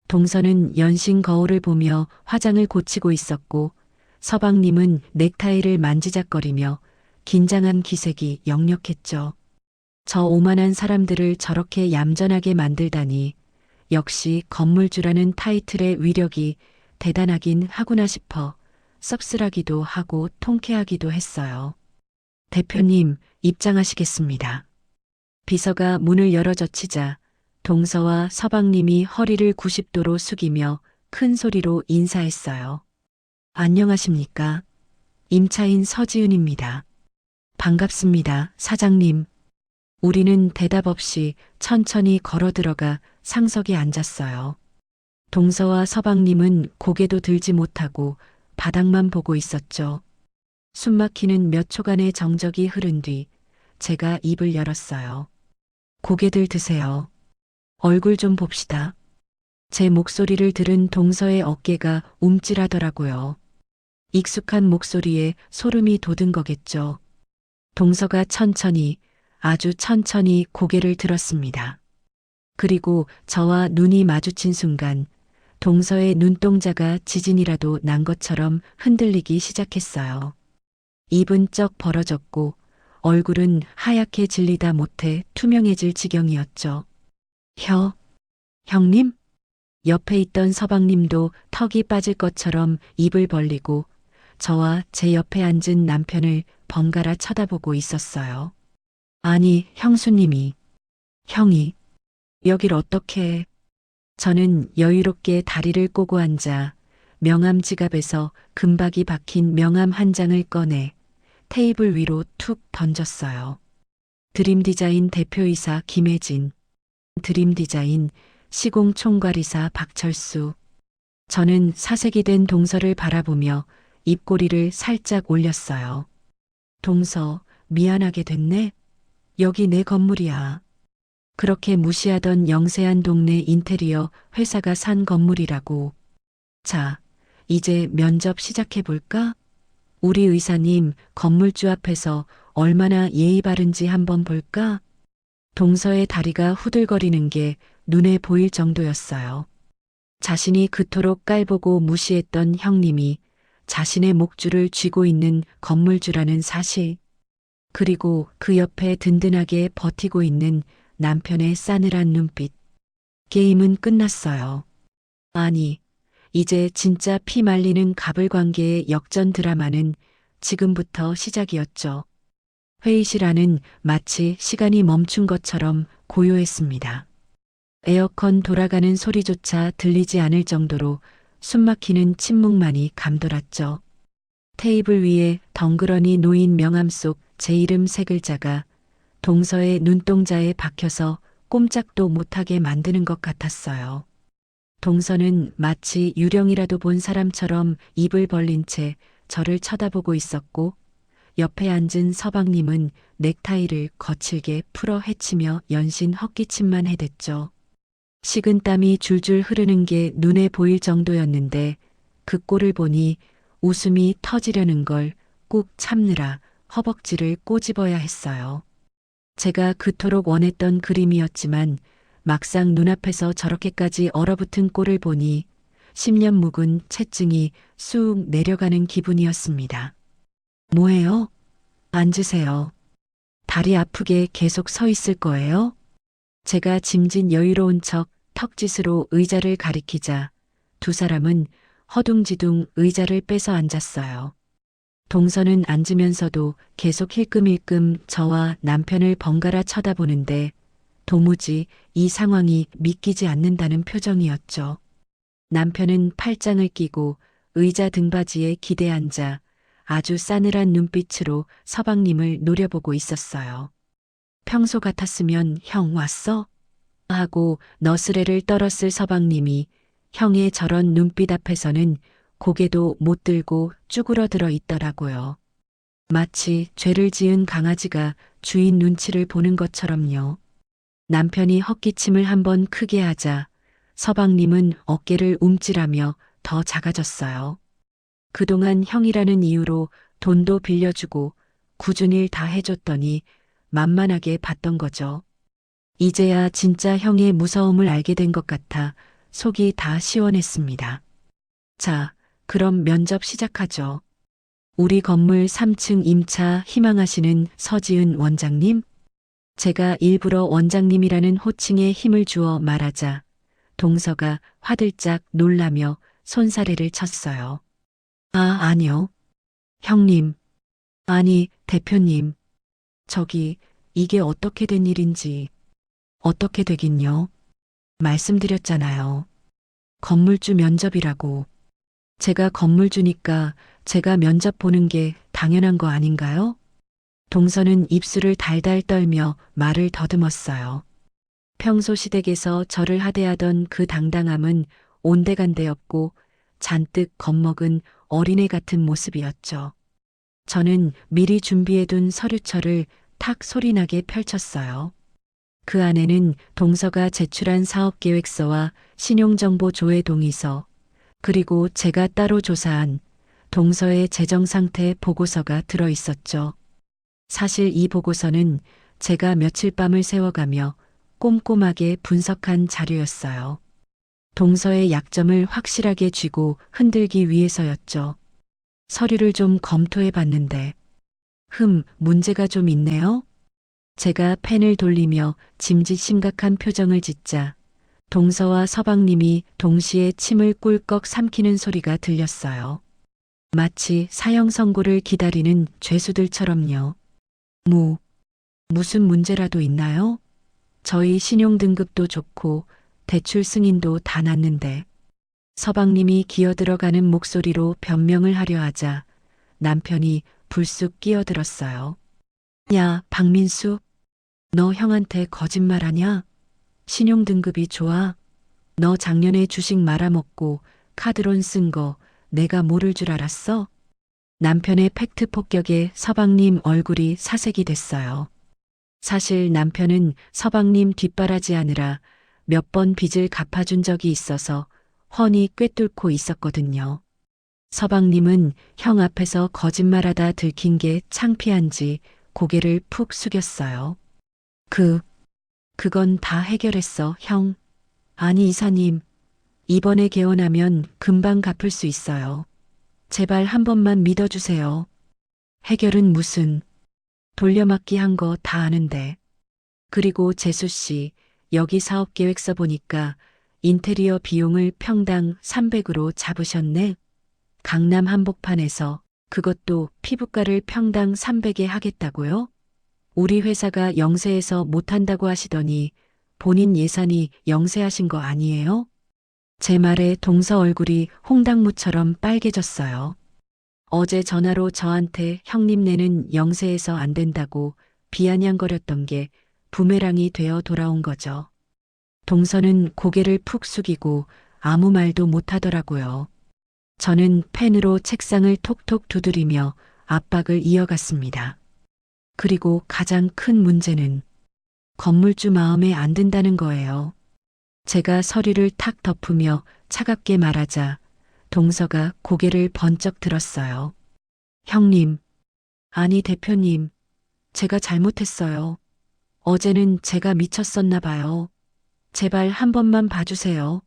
동서는 연신 거울을 보며 화장을 고치고 있었고 서방님은 넥타이를 만지작거리며 긴장한 기색이 역력했죠. 저 오만한 사람들을 저렇게 얌전하게 만들다니 역시 건물주라는 타이틀의 위력이 대단하긴 하구나 싶어 씁쓸하기도 하고 통쾌하기도 했어요. 대표님, 입장하시겠습니다. 비서가 문을 열어젖히자 동서와 서방님이 허리를 90도로 숙이며 큰 소리로 인사했어요. 안녕하십니까? 임차인 서지은입니다. 반갑습니다, 사장님. 우리는 대답 없이 천천히 걸어 들어가 상석에 앉았어요. 동서와 서방님은 고개도 들지 못하고 바닥만 보고 있었죠. 숨막히는 몇 초간의 정적이 흐른 뒤 제가 입을 열었어요. 고개들 드세요. 얼굴 좀 봅시다. 제 목소리를 들은 동서의 어깨가 움찔하더라고요. 익숙한 목소리에 소름이 돋은 거겠죠. 동서가 천천히, 아주 천천히 고개를 들었습니다. 그리고 저와 눈이 마주친 순간 동서의 눈동자가 지진이라도 난 것처럼 흔들리기 시작했어요. 입은 쩍 벌어졌고 얼굴은 하얗게 질리다 못해 투명해질 지경이었죠. 형님? 옆에 있던 서방님도 턱이 빠질 것처럼 입을 벌리고 저와 제 옆에 앉은 남편을 번갈아 쳐다보고 있었어요. 아니, 형수님이. 형이. 여길 어떻게. 저는 여유롭게 다리를 꼬고 앉아 명함 지갑에서 금박이 박힌 명함 한 장을 꺼내 테이블 위로 툭 던졌어요. 드림디자인 대표이사 김혜진, 드림디자인 시공총괄이사 박철수. 저는 사색이 된 동서를 바라보며 입꼬리를 살짝 올렸어요. 동서, 미안하게 됐네. 여기 내 건물이야. 그렇게 무시하던 영세한 동네 인테리어 회사가 산 건물이라고. 자, 이제 면접 시작해볼까? 우리 의사님 건물주 앞에서 얼마나 예의 바른지 한번 볼까? 동서의 다리가 후들거리는 게 눈에 보일 정도였어요. 자신이 그토록 깔보고 무시했던 형님이 자신의 목줄을 쥐고 있는 건물주라는 사실, 그리고 그 옆에 든든하게 버티고 있는 남편의 싸늘한 눈빛. 게임은 끝났어요. 아니, 이제 진짜 피 말리는 가불관계의 역전 드라마는 지금부터 시작이었죠. 회의실 안은 마치 시간이 멈춘 것처럼 고요했습니다. 에어컨 돌아가는 소리조차 들리지 않을 정도로 숨막히는 침묵만이 감돌았죠. 테이블 위에 덩그러니 놓인 명함 속 제 이름 세 글자가 동서의 눈동자에 박혀서 꼼짝도 못하게 만드는 것 같았어요. 동서는 마치 유령이라도 본 사람처럼 입을 벌린 채 저를 쳐다보고 있었고 옆에 앉은 서방님은 넥타이를 거칠게 풀어 헤치며 연신 헛기침만 해댔죠. 식은땀이 줄줄 흐르는 게 눈에 보일 정도였는데 그 꼴을 보니 웃음이 터지려는 걸 꾹 참느라 허벅지를 꼬집어야 했어요. 제가 그토록 원했던 그림이었지만 막상 눈앞에서 저렇게까지 얼어붙은 꼴을 보니 10년 묵은 채증이 쑥 내려가는 기분이었습니다. 뭐해요? 앉으세요. 다리 아프게 계속 서 있을 거예요? 제가 짐진 여유로운 척 턱짓으로 의자를 가리키자 두 사람은 허둥지둥 의자를 빼서 앉았어요. 동서는 앉으면서도 계속 힐끔힐끔 저와 남편을 번갈아 쳐다보는데 도무지 이 상황이 믿기지 않는다는 표정이었죠. 남편은 팔짱을 끼고 의자 등받이에 기대 앉아 아주 싸늘한 눈빛으로 서방님을 노려보고 있었어요. 평소 같았으면 형 왔어? 하고 너스레를 떨었을 서방님이 형의 저런 눈빛 앞에서는 고개도 못 들고 쭈그러들어 있더라고요. 마치 죄를 지은 강아지가 주인 눈치를 보는 것처럼요. 남편이 헛기침을 한번 크게 하자 서방님은 어깨를 움찔하며 더 작아졌어요. 그동안 형이라는 이유로 돈도 빌려주고 굳은 일 다 해줬더니 만만하게 봤던 거죠. 이제야 진짜 형의 무서움을 알게 된 것 같아 속이 다 시원했습니다. 자, 그럼 면접 시작하죠. 우리 건물 3층 임차 희망하시는 서지은 원장님? 제가 일부러 원장님이라는 호칭에 힘을 주어 말하자 동서가 화들짝 놀라며 손사래를 쳤어요. 아, 아니요. 형님. 아니, 대표님. 저기, 이게 어떻게 된 일인지. 어떻게 되긴요. 말씀드렸잖아요. 건물주 면접이라고. 제가 건물주니까 제가 면접 보는 게 당연한 거 아닌가요? 동서는 입술을 달달 떨며 말을 더듬었어요. 평소 시댁에서 저를 하대하던 그 당당함은 온데간데 없고 잔뜩 겁먹은 어린애 같은 모습이었죠. 저는 미리 준비해둔 서류철을 탁 소리나게 펼쳤어요. 그 안에는 동서가 제출한 사업계획서와 신용정보 조회 동의서, 그리고 제가 따로 조사한 동서의 재정상태 보고서가 들어 있었죠. 사실 이 보고서는 제가 며칠 밤을 새워가며 꼼꼼하게 분석한 자료였어요. 동서의 약점을 확실하게 쥐고 흔들기 위해서였죠. 서류를 좀 검토해 봤는데, 문제가 좀 있네요. 제가 펜을 돌리며 짐짓 심각한 표정을 짓자 동서와 서방님이 동시에 침을 꿀꺽 삼키는 소리가 들렸어요. 마치 사형 선고를 기다리는 죄수들처럼요. 무슨 문제라도 있나요? 저희 신용등급도 좋고 대출 승인도 다 났는데. 서방님이 기어들어가는 목소리로 변명을 하려 하자 남편이 불쑥 끼어들었어요. 야, 박민수, 너 형한테 거짓말하냐? 신용등급이 좋아? 너 작년에 주식 말아먹고 카드론 쓴 거 내가 모를 줄 알았어? 남편의 팩트 폭격에 서방님 얼굴이 사색이 됐어요. 사실 남편은 서방님 뒷바라지 하느라 몇 번 빚을 갚아준 적이 있어서 훤히 꿰뚫고 있었거든요. 서방님은 형 앞에서 거짓말하다 들킨 게 창피한지 고개를 푹 숙였어요. 그건 다 해결했어, 형. 아니, 이사님. 이번에 개원하면 금방 갚을 수 있어요. 제발 한 번만 믿어주세요. 해결은 무슨. 돌려막기 한 거 다 아는데. 그리고 재수 씨, 여기 사업계획서 보니까 인테리어 비용을 평당 300으로 잡으셨네. 강남 한복판에서 그것도 피부과를 평당 300에 하겠다고요? 우리 회사가 영세해서 못한다고 하시더니 본인 예산이 영세하신 거 아니에요? 제 말에 동서 얼굴이 홍당무처럼 빨개졌어요. 어제 전화로 저한테 형님 내는 영세에서 안 된다고 비아냥거렸던 게 부메랑이 되어 돌아온 거죠. 동서는 고개를 푹 숙이고 아무 말도 못하더라고요. 저는 펜으로 책상을 톡톡 두드리며 압박을 이어갔습니다. 그리고 가장 큰 문제는 건물주 마음에 안 든다는 거예요. 제가 서류를 탁 덮으며 차갑게 말하자 동서가 고개를 번쩍 들었어요. 형님, 아니 대표님, 제가 잘못했어요. 어제는 제가 미쳤었나 봐요. 제발 한 번만 봐주세요.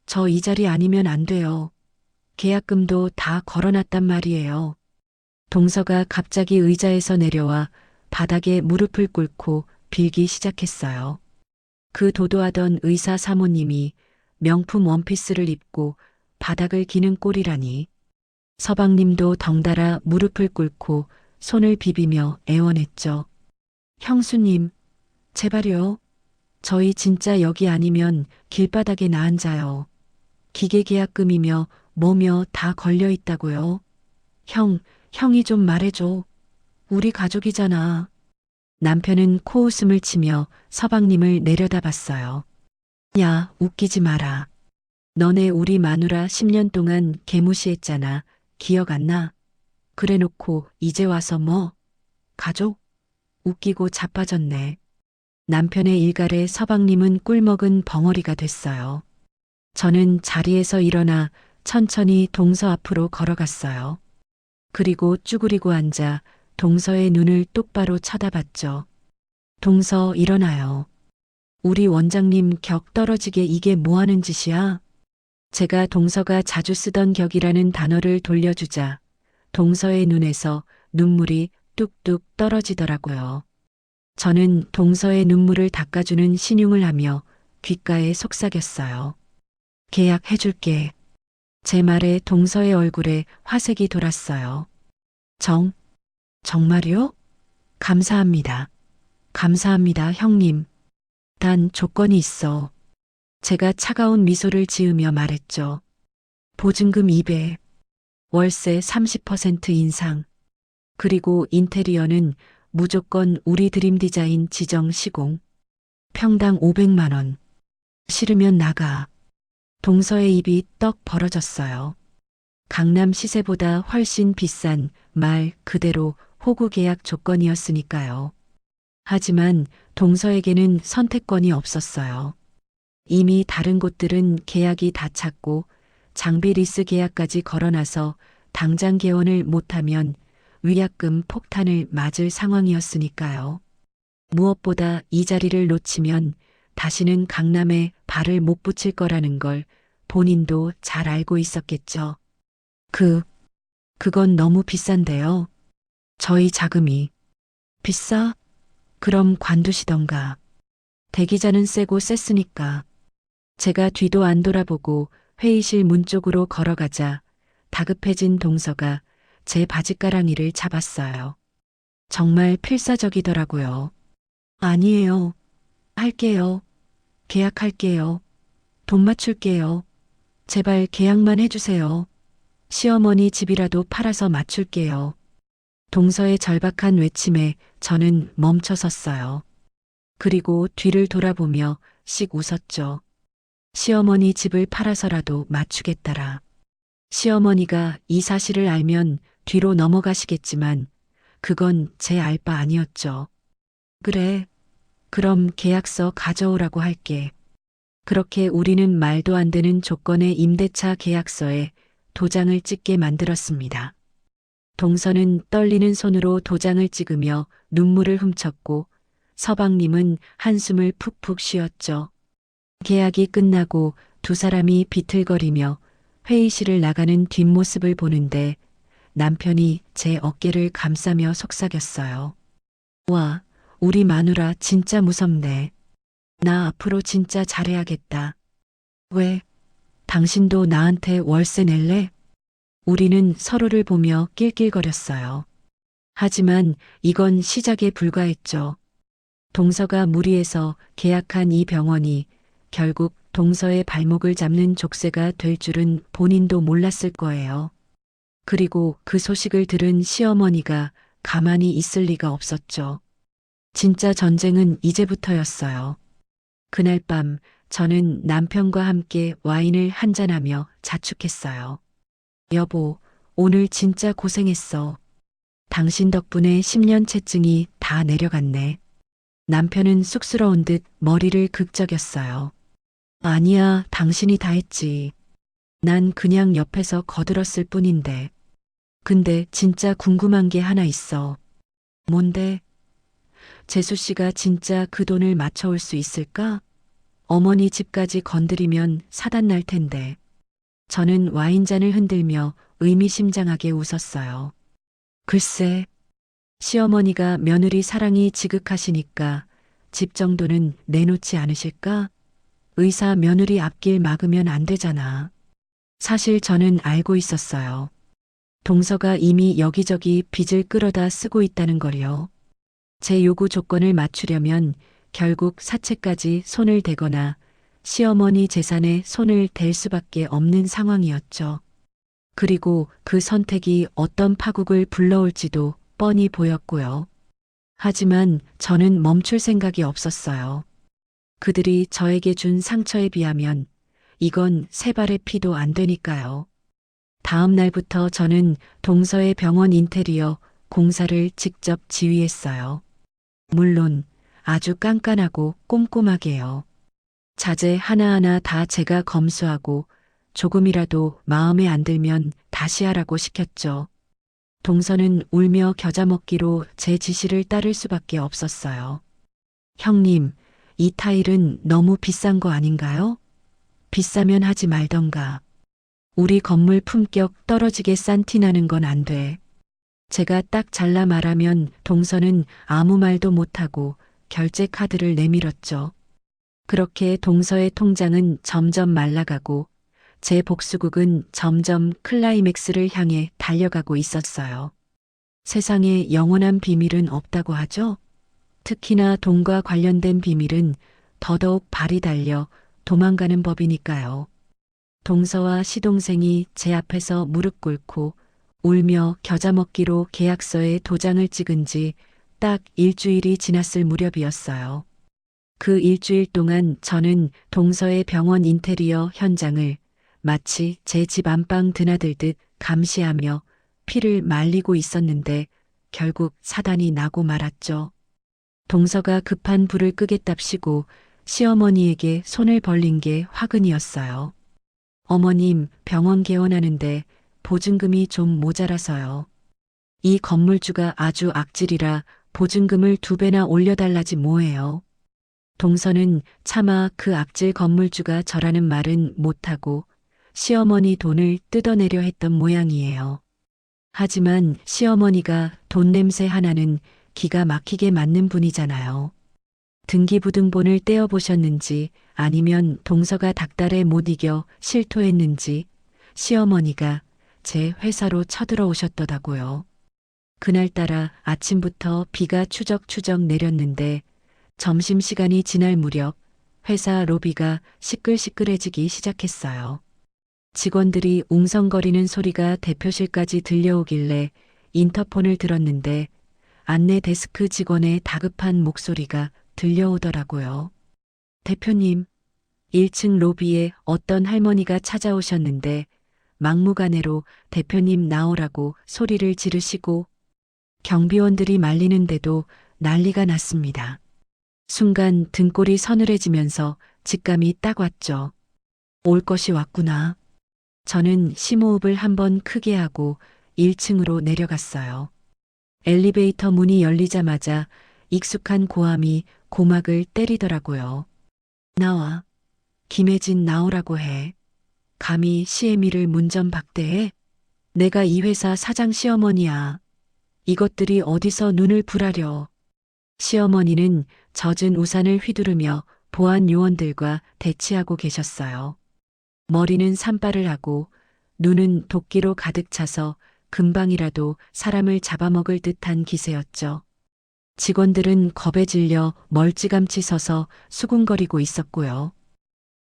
저 이 자리 아니면 안 돼요. 계약금도 다 걸어놨단 말이에요. 동서가 갑자기 의자에서 내려와 바닥에 무릎을 꿇고 빌기 시작했어요. 그 도도하던 의사 사모님이 명품 원피스를 입고 바닥을 기는 꼴이라니. 서방님도 덩달아 무릎을 꿇고 손을 비비며 애원했죠. 형수님, 제발요. 저희 진짜 여기 아니면 길바닥에 나 앉아요. 기계계약금이며 뭐며 다 걸려 있다고요. 형이 좀 말해줘. 우리 가족이잖아. 남편은 코웃음을 치며 서방님을 내려다봤어요. 야, 웃기지 마라. 너네 우리 마누라 10년 동안 개무시했잖아. 기억 안 나? 그래놓고 이제 와서 뭐? 가족? 웃기고 자빠졌네. 남편의 일갈에 서방님은 꿀먹은 벙어리가 됐어요. 저는 자리에서 일어나 천천히 동서 앞으로 걸어갔어요. 그리고 쭈그리고 앉아 동서의 눈을 똑바로 쳐다봤죠. 동서 일어나요. 우리 원장님 격 떨어지게 이게 뭐 하는 짓이야? 제가 동서가 자주 쓰던 격이라는 단어를 돌려주자 동서의 눈에서 눈물이 뚝뚝 떨어지더라고요. 저는 동서의 눈물을 닦아주는 신용을 하며 귓가에 속삭였어요. 계약해줄게. 제 말에 동서의 얼굴에 화색이 돌았어요. 정말요? 감사합니다. 감사합니다, 형님. 단 조건이 있어. 제가 차가운 미소를 지으며 말했죠. 보증금 2배, 월세 30% 인상, 그리고 인테리어는 무조건 우리 드림 디자인 지정 시공. 평당 500만 원. 싫으면 나가. 동서의 입이 떡 벌어졌어요. 강남 시세보다 훨씬 비싼 말 그대로 호구 계약 조건이었으니까요. 하지만 동서에게는 선택권이 없었어요. 이미 다른 곳들은 계약이 다 찼고 장비 리스 계약까지 걸어놔서 당장 개원을 못하면 위약금 폭탄을 맞을 상황이었으니까요. 무엇보다 이 자리를 놓치면 다시는 강남에 발을 못 붙일 거라는 걸 본인도 잘 알고 있었겠죠. 그건 너무 비싼데요. 저희 자금이. 비싸? 그럼 관두시던가. 대기자는 세고 셌으니까. 제가 뒤도 안 돌아보고 회의실 문 쪽으로 걸어가자 다급해진 동서가 제 바짓가랑이를 잡았어요. 정말 필사적이더라고요. 아니에요. 할게요. 계약할게요. 돈 맞출게요. 제발 계약만 해주세요. 시어머니 집이라도 팔아서 맞출게요. 동서의 절박한 외침에 저는 멈춰섰어요. 그리고 뒤를 돌아보며 씩 웃었죠. 시어머니 집을 팔아서라도 맞추겠다라. 시어머니가 이 사실을 알면 뒤로 넘어가시겠지만 그건 제 알 바 아니었죠. 그래. 그럼 계약서 가져오라고 할게. 그렇게 우리는 말도 안 되는 조건의 임대차 계약서에 도장을 찍게 만들었습니다. 동서는 떨리는 손으로 도장을 찍으며 눈물을 훔쳤고 서방님은 한숨을 푹푹 쉬었죠. 계약이 끝나고 두 사람이 비틀거리며 회의실을 나가는 뒷모습을 보는데 남편이 제 어깨를 감싸며 속삭였어요. 와, 우리 마누라 진짜 무섭네. 나 앞으로 진짜 잘해야겠다. 왜? 당신도 나한테 월세 낼래? 우리는 서로를 보며 낄낄거렸어요. 하지만 이건 시작에 불과했죠. 동서가 무리해서 계약한 이 병원이 결국 동서의 발목을 잡는 족쇄가 될 줄은 본인도 몰랐을 거예요. 그리고 그 소식을 들은 시어머니가 가만히 있을 리가 없었죠. 진짜 전쟁은 이제부터였어요. 그날 밤 저는 남편과 함께 와인을 한잔하며 자축했어요. 여보, 오늘 진짜 고생했어. 당신 덕분에 10년 채증이 다 내려갔네. 남편은 쑥스러운 듯 머리를 극적였어요. 아니야, 당신이 다 했지. 난 그냥 옆에서 거들었을 뿐인데. 근데 진짜 궁금한 게 하나 있어. 뭔데? 재수 씨가 진짜 그 돈을 맞춰올 수 있을까? 어머니 집까지 건드리면 사단 날 텐데. 저는 와인잔을 흔들며 의미심장하게 웃었어요. 글쎄, 시어머니가 며느리 사랑이 지극하시니까 집 정도는 내놓지 않으실까? 의사 며느리 앞길 막으면 안 되잖아. 사실 저는 알고 있었어요. 동서가 이미 여기저기 빚을 끌어다 쓰고 있다는 걸요. 제 요구 조건을 맞추려면 결국 사채까지 손을 대거나 시어머니 재산에 손을 댈 수밖에 없는 상황이었죠. 그리고 그 선택이 어떤 파국을 불러올지도 뻔히 보였고요. 하지만 저는 멈출 생각이 없었어요. 그들이 저에게 준 상처에 비하면 이건 세 발의 피도 안 되니까요. 다음 날부터 저는 동서의 병원 인테리어 공사를 직접 지휘했어요. 물론 아주 깐깐하고 꼼꼼하게요. 자재 하나하나 다 제가 검수하고 조금이라도 마음에 안 들면 다시 하라고 시켰죠. 동서는 울며 겨자 먹기로 제 지시를 따를 수밖에 없었어요. 형님, 이 타일은 너무 비싼 거 아닌가요? 비싸면 하지 말던가. 우리 건물 품격 떨어지게 싼 티 나는 건 안 돼. 제가 딱 잘라 말하면 동서는 아무 말도 못하고 결제 카드를 내밀었죠. 그렇게 동서의 통장은 점점 말라가고 제 복수국은 점점 클라이맥스를 향해 달려가고 있었어요. 세상에 영원한 비밀은 없다고 하죠? 특히나 돈과 관련된 비밀은 더더욱 발이 달려 도망가는 법이니까요. 동서와 시동생이 제 앞에서 무릎 꿇고 울며 겨자 먹기로 계약서에 도장을 찍은 지 딱 일주일이 지났을 무렵이었어요. 그 일주일 동안 저는 동서의 병원 인테리어 현장을 마치 제 집 안방 드나들듯 감시하며 피를 말리고 있었는데 결국 사단이 나고 말았죠. 동서가 급한 불을 끄겠답시고 시어머니에게 손을 벌린 게 화근이었어요. 어머님, 병원 개원하는데 보증금이 좀 모자라서요. 이 건물주가 아주 악질이라 보증금을 2배나 올려달라지 뭐예요. 동서는 차마 그 악질 건물주가 저라는 말은 못하고 시어머니 돈을 뜯어내려 했던 모양이에요. 하지만 시어머니가 돈 냄새 하나는 기가 막히게 맞는 분이잖아요. 등기부등본을 떼어보셨는지 아니면 동서가 닥달에 못 이겨 실토했는지 시어머니가 제 회사로 쳐들어오셨더라고요. 그날따라 아침부터 비가 추적추적 내렸는데 점심시간이 지날 무렵 회사 로비가 시끌시끌해지기 시작했어요. 직원들이 웅성거리는 소리가 대표실까지 들려오길래 인터폰을 들었는데 안내 데스크 직원의 다급한 목소리가 들려오더라고요. 대표님, 1층 로비에 어떤 할머니가 찾아오셨는데 막무가내로 대표님 나오라고 소리를 지르시고 경비원들이 말리는데도 난리가 났습니다. 순간 등골이 서늘해지면서 직감이 딱 왔죠. 올 것이 왔구나. 저는 심호흡을 한번 크게 하고 1층으로 내려갔어요. 엘리베이터 문이 열리자마자 익숙한 고함이 고막을 때리더라고요. 나와. 김혜진 나오라고 해. 감히 시애미를 문전박대해? 내가 이 회사 사장 시어머니야. 이것들이 어디서 눈을 부라려. 시어머니는 젖은 우산을 휘두르며 보안 요원들과 대치하고 계셨어요. 머리는 산발을 하고 눈은 도끼로 가득 차서 금방이라도 사람을 잡아먹을 듯한 기세였죠. 직원들은 겁에 질려 멀찌감치 서서 수군거리고 있었고요.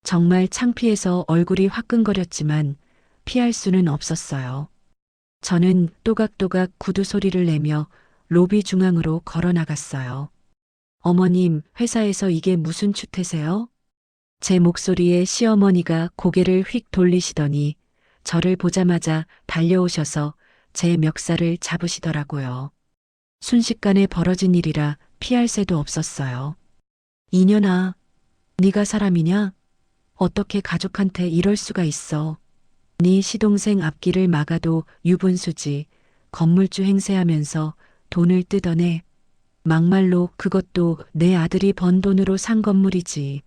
정말 창피해서 얼굴이 화끈거렸지만 피할 수는 없었어요. 저는 또각또각 구두 소리를 내며 로비 중앙으로 걸어 나갔어요. 어머님, 회사에서 이게 무슨 추태세요? 제 목소리에 시어머니가 고개를 휙 돌리시더니 저를 보자마자 달려오셔서 제 멱살을 잡으시더라고요. 순식간에 벌어진 일이라 피할 새도 없었어요. 이년아, 네가 사람이냐? 어떻게 가족한테 이럴 수가 있어? 네 시동생 앞길을 막아도 유분수지. 건물주 행세하면서 돈을 뜯어내. 막말로 그것도 내 아들이 번 돈으로 산 건물이지.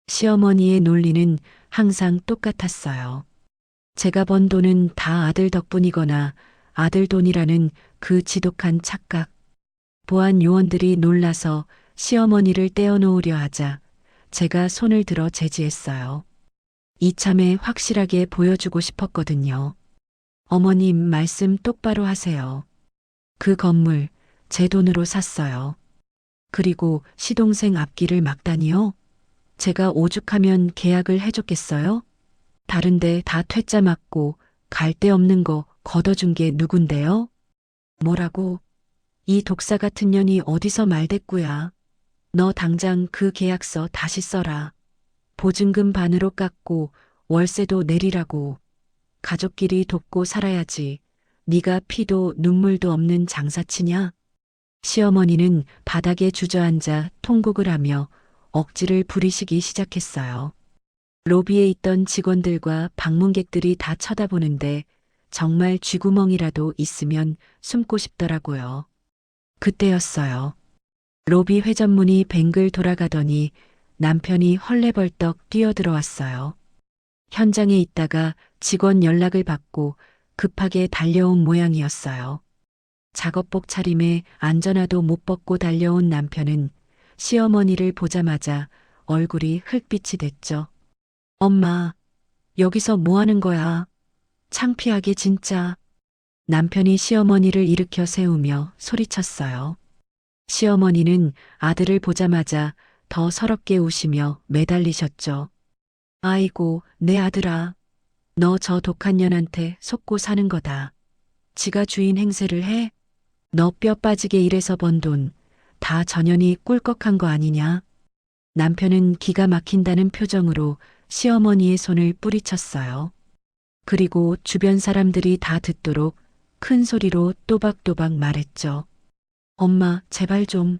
시어머니의 논리는 항상 똑같았어요. 제가 번 돈은 다 아들 덕분이거나 아들 돈이라는 그 지독한 착각. 보안 요원들이 놀라서 시어머니를 떼어놓으려 하자 제가 손을 들어 제지했어요. 이참에 확실하게 보여주고 싶었거든요. 어머님 말씀 똑바로 하세요. 그 건물 제 돈으로 샀어요. 그리고 시동생 앞길을 막다니요? 제가 오죽하면 계약을 해줬겠어요? 다른데 다 퇴짜 맞고 갈 데 없는 거 걷어준 게 누군데요? 뭐라고? 이 독사 같은 년이 어디서 말대꾸야. 너 당장 그 계약서 다시 써라. 보증금 반으로 깎고 월세도 내리라고. 가족끼리 돕고 살아야지. 네가 피도 눈물도 없는 장사치냐? 시어머니는 바닥에 주저앉아 통곡을 하며 억지를 부리시기 시작했어요. 로비에 있던 직원들과 방문객들이 다 쳐다보는데 정말 쥐구멍이라도 있으면 숨고 싶더라고요. 그때였어요. 로비 회전문이 뱅글 돌아가더니 남편이 헐레벌떡 뛰어들어왔어요. 현장에 있다가 직원 연락을 받고 급하게 달려온 모양이었어요. 작업복 차림에 안전화도 못 벗고 달려온 남편은 시어머니를 보자마자 얼굴이 흙빛이 됐죠. 엄마, 여기서 뭐 하는 거야? 창피하게 진짜. 남편이 시어머니를 일으켜 세우며 소리쳤어요. 시어머니는 아들을 보자마자 더 서럽게 우시며 매달리셨죠. 아이고, 내 아들아. 너 저 독한 년한테 속고 사는 거다. 지가 주인 행세를 해? 너 뼈 빠지게 일해서 번 돈 다 전현이 꿀꺽한 거 아니냐? 남편은 기가 막힌다는 표정으로 시어머니의 손을 뿌리쳤어요. 그리고 주변 사람들이 다 듣도록 큰 소리로 또박또박 말했죠. 엄마, 제발 좀.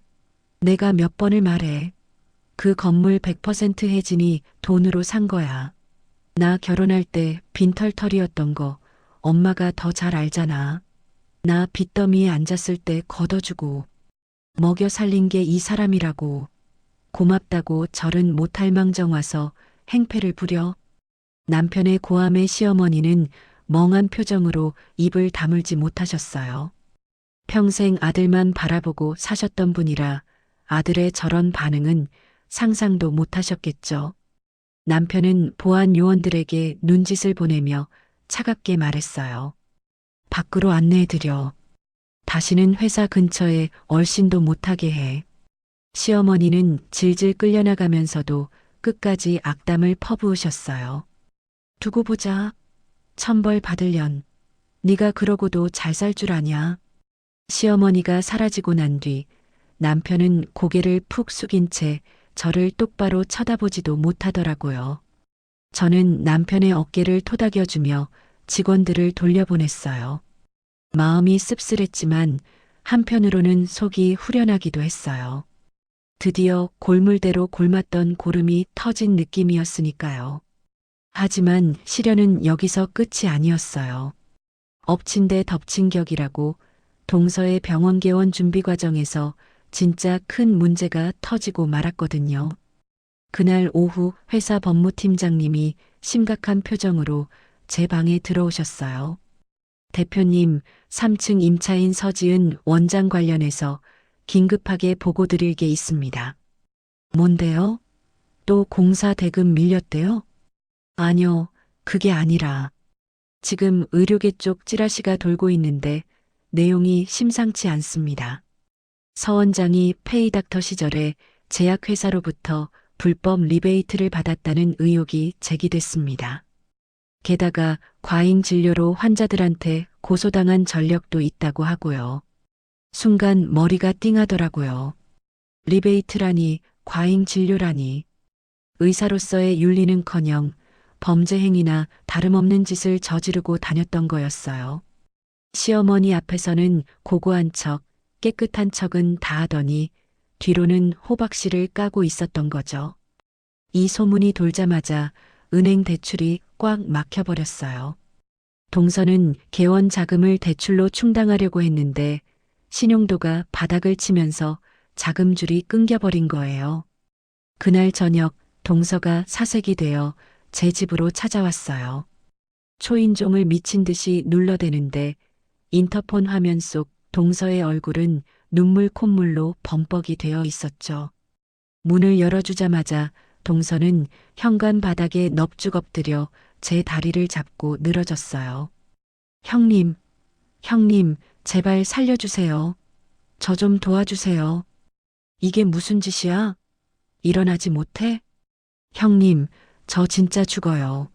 내가 몇 번을 말해. 그 건물 100% 혜진이 돈으로 산 거야. 나 결혼할 때 빈털털이었던 거 엄마가 더 잘 알잖아. 나 빚더미에 앉았을 때 걷어주고 먹여 살린 게 이 사람이라고. 고맙다고 절은 못할 망정 와서 행패를 부려. 남편의 고함에 시어머니는 멍한 표정으로 입을 다물지 못하셨어요. 평생 아들만 바라보고 사셨던 분이라 아들의 저런 반응은 상상도 못하셨겠죠. 남편은 보안 요원들에게 눈짓을 보내며 차갑게 말했어요. 밖으로 안내해드려. 다시는 회사 근처에 얼씬도 못하게 해. 시어머니는 질질 끌려나가면서도 끝까지 악담을 퍼부으셨어요. 두고 보자. 천벌 받을련. 네가 그러고도 잘 살 줄 아냐. 시어머니가 사라지고 난 뒤 남편은 고개를 푹 숙인 채 저를 똑바로 쳐다보지도 못하더라고요. 저는 남편의 어깨를 토닥여주며 직원들을 돌려보냈어요. 마음이 씁쓸했지만 한편으로는 속이 후련하기도 했어요. 드디어 골물대로 골맞던 고름이 터진 느낌이었으니까요. 하지만 시련은 여기서 끝이 아니었어요. 엎친 데 덮친 격이라고 동서의 병원 개원 준비 과정에서 진짜 큰 문제가 터지고 말았거든요. 그날 오후 회사 법무팀장님이 심각한 표정으로 제 방에 들어오셨어요. 대표님, 3층 임차인 서지은 원장 관련해서 긴급하게 보고 드릴 게 있습니다. 뭔데요? 또 공사 대금 밀렸대요? 아니요, 그게 아니라 지금 의료계 쪽 찌라시가 돌고 있는데 내용이 심상치 않습니다. 서 원장이 페이닥터 시절에 제약회사로부터 불법 리베이트를 받았다는 의혹이 제기됐습니다. 게다가 과잉 진료로 환자들한테 고소당한 전력도 있다고 하고요. 순간 머리가 띵하더라고요. 리베이트라니, 과잉 진료라니. 의사로서의 윤리는커녕 범죄 행위나 다름없는 짓을 저지르고 다녔던 거였어요. 시어머니 앞에서는 고고한 척, 깨끗한 척은 다 하더니 뒤로는 호박씨를 까고 있었던 거죠. 이 소문이 돌자마자 은행 대출이 꽉 막혀버렸어요. 동서는 개원 자금을 대출로 충당하려고 했는데 신용도가 바닥을 치면서 자금줄이 끊겨버린 거예요. 그날 저녁 동서가 사색이 되어 제 집으로 찾아왔어요. 초인종을 미친 듯이 눌러대는데 인터폰 화면 속 동서의 얼굴은 눈물 콧물로 범벅이 되어 있었죠. 문을 열어주자마자 동서는 현관 바닥에 넙죽 엎드려 제 다리를 잡고 늘어졌어요. 형님, 형님, 제발 살려주세요. 저 좀 도와주세요. 이게 무슨 짓이야? 일어나지 못해? 형님, 저 진짜 죽어요.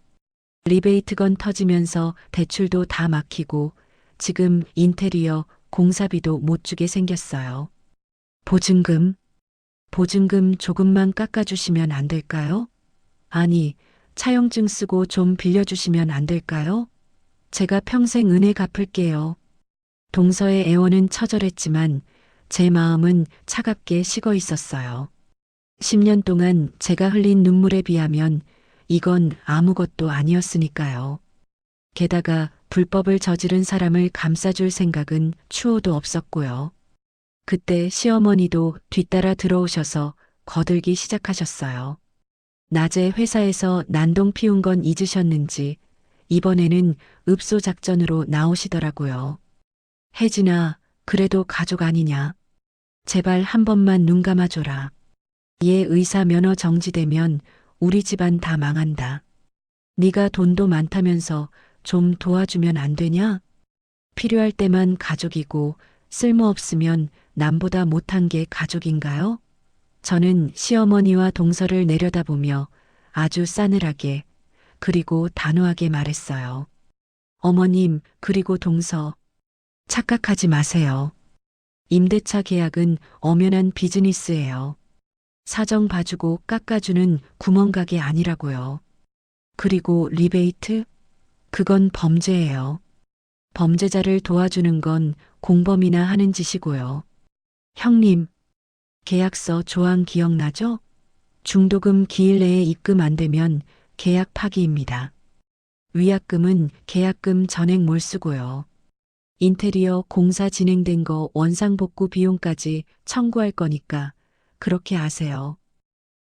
리베이트건 터지면서 대출도 다 막히고 지금 인테리어 공사비도 못 주게 생겼어요. 보증금 조금만 깎아주시면 안 될까요? 아니, 차용증 쓰고 좀 빌려주시면 안 될까요? 제가 평생 은혜 갚을게요. 동서의 애원은 처절했지만 제 마음은 차갑게 식어 있었어요. 10년 동안 제가 흘린 눈물에 비하면 이건 아무것도 아니었으니까요. 게다가 불법을 저지른 사람을 감싸줄 생각은 추호도 없었고요. 그때 시어머니도 뒤따라 들어오셔서 거들기 시작하셨어요. 낮에 회사에서 난동 피운 건 잊으셨는지 이번에는 읍소 작전으로 나오시더라고요. 혜진아, 그래도 가족 아니냐. 제발 한 번만 눈 감아줘라. 얘 의사 면허 정지되면 우리 집안 다 망한다. 네가 돈도 많다면서 좀 도와주면 안 되냐? 필요할 때만 가족이고 쓸모없으면 남보다 못한 게 가족인가요? 저는 시어머니와 동서를 내려다보며 아주 싸늘하게 그리고 단호하게 말했어요. 어머님, 그리고 동서. 착각하지 마세요. 임대차 계약은 엄연한 비즈니스예요. 사정 봐주고 깎아주는 구멍가게 아니라고요. 그리고 리베이트? 그건 범죄예요. 범죄자를 도와주는 건 공범이나 하는 짓이고요. 형님, 계약서 조항 기억나죠? 중도금 기일 내에 입금 안 되면 계약 파기입니다. 위약금은 계약금 전액 몰수고요. 인테리어 공사 진행된 거 원상복구 비용까지 청구할 거니까 그렇게 아세요.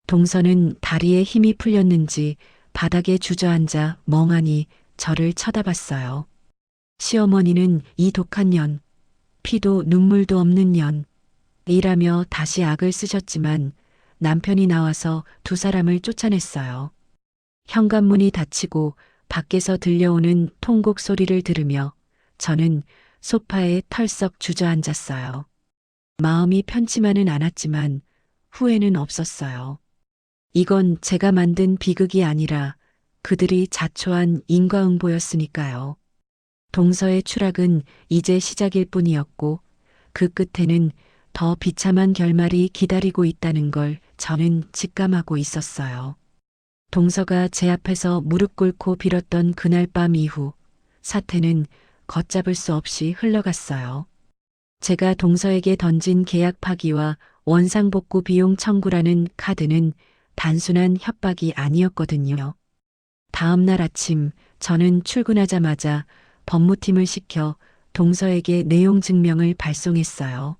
동서는 다리에 힘이 풀렸는지 바닥에 주저앉아 멍하니 저를 쳐다봤어요. 시어머니는 이 독한 년, 피도 눈물도 없는 년, 이라며 다시 악을 쓰셨지만 남편이 나와서 두 사람을 쫓아냈어요. 현관문이 닫히고 밖에서 들려오는 통곡 소리를 들으며 저는 소파에 털썩 주저앉았어요. 마음이 편치만은 않았지만 후회는 없었어요. 이건 제가 만든 비극이 아니라 그들이 자초한 인과응보였으니까요. 동서의 추락은 이제 시작일 뿐이었고 그 끝에는 더 비참한 결말이 기다리고 있다는 걸 저는 직감하고 있었어요. 동서가 제 앞에서 무릎 꿇고 빌었던 그날 밤 이후 사태는 걷잡을 수 없이 흘러갔어요. 제가 동서에게 던진 계약 파기와 원상복구 비용 청구라는 카드는 단순한 협박이 아니었거든요. 다음 날 아침 저는 출근하자마자 법무팀을 시켜 동서에게 내용 증명을 발송했어요.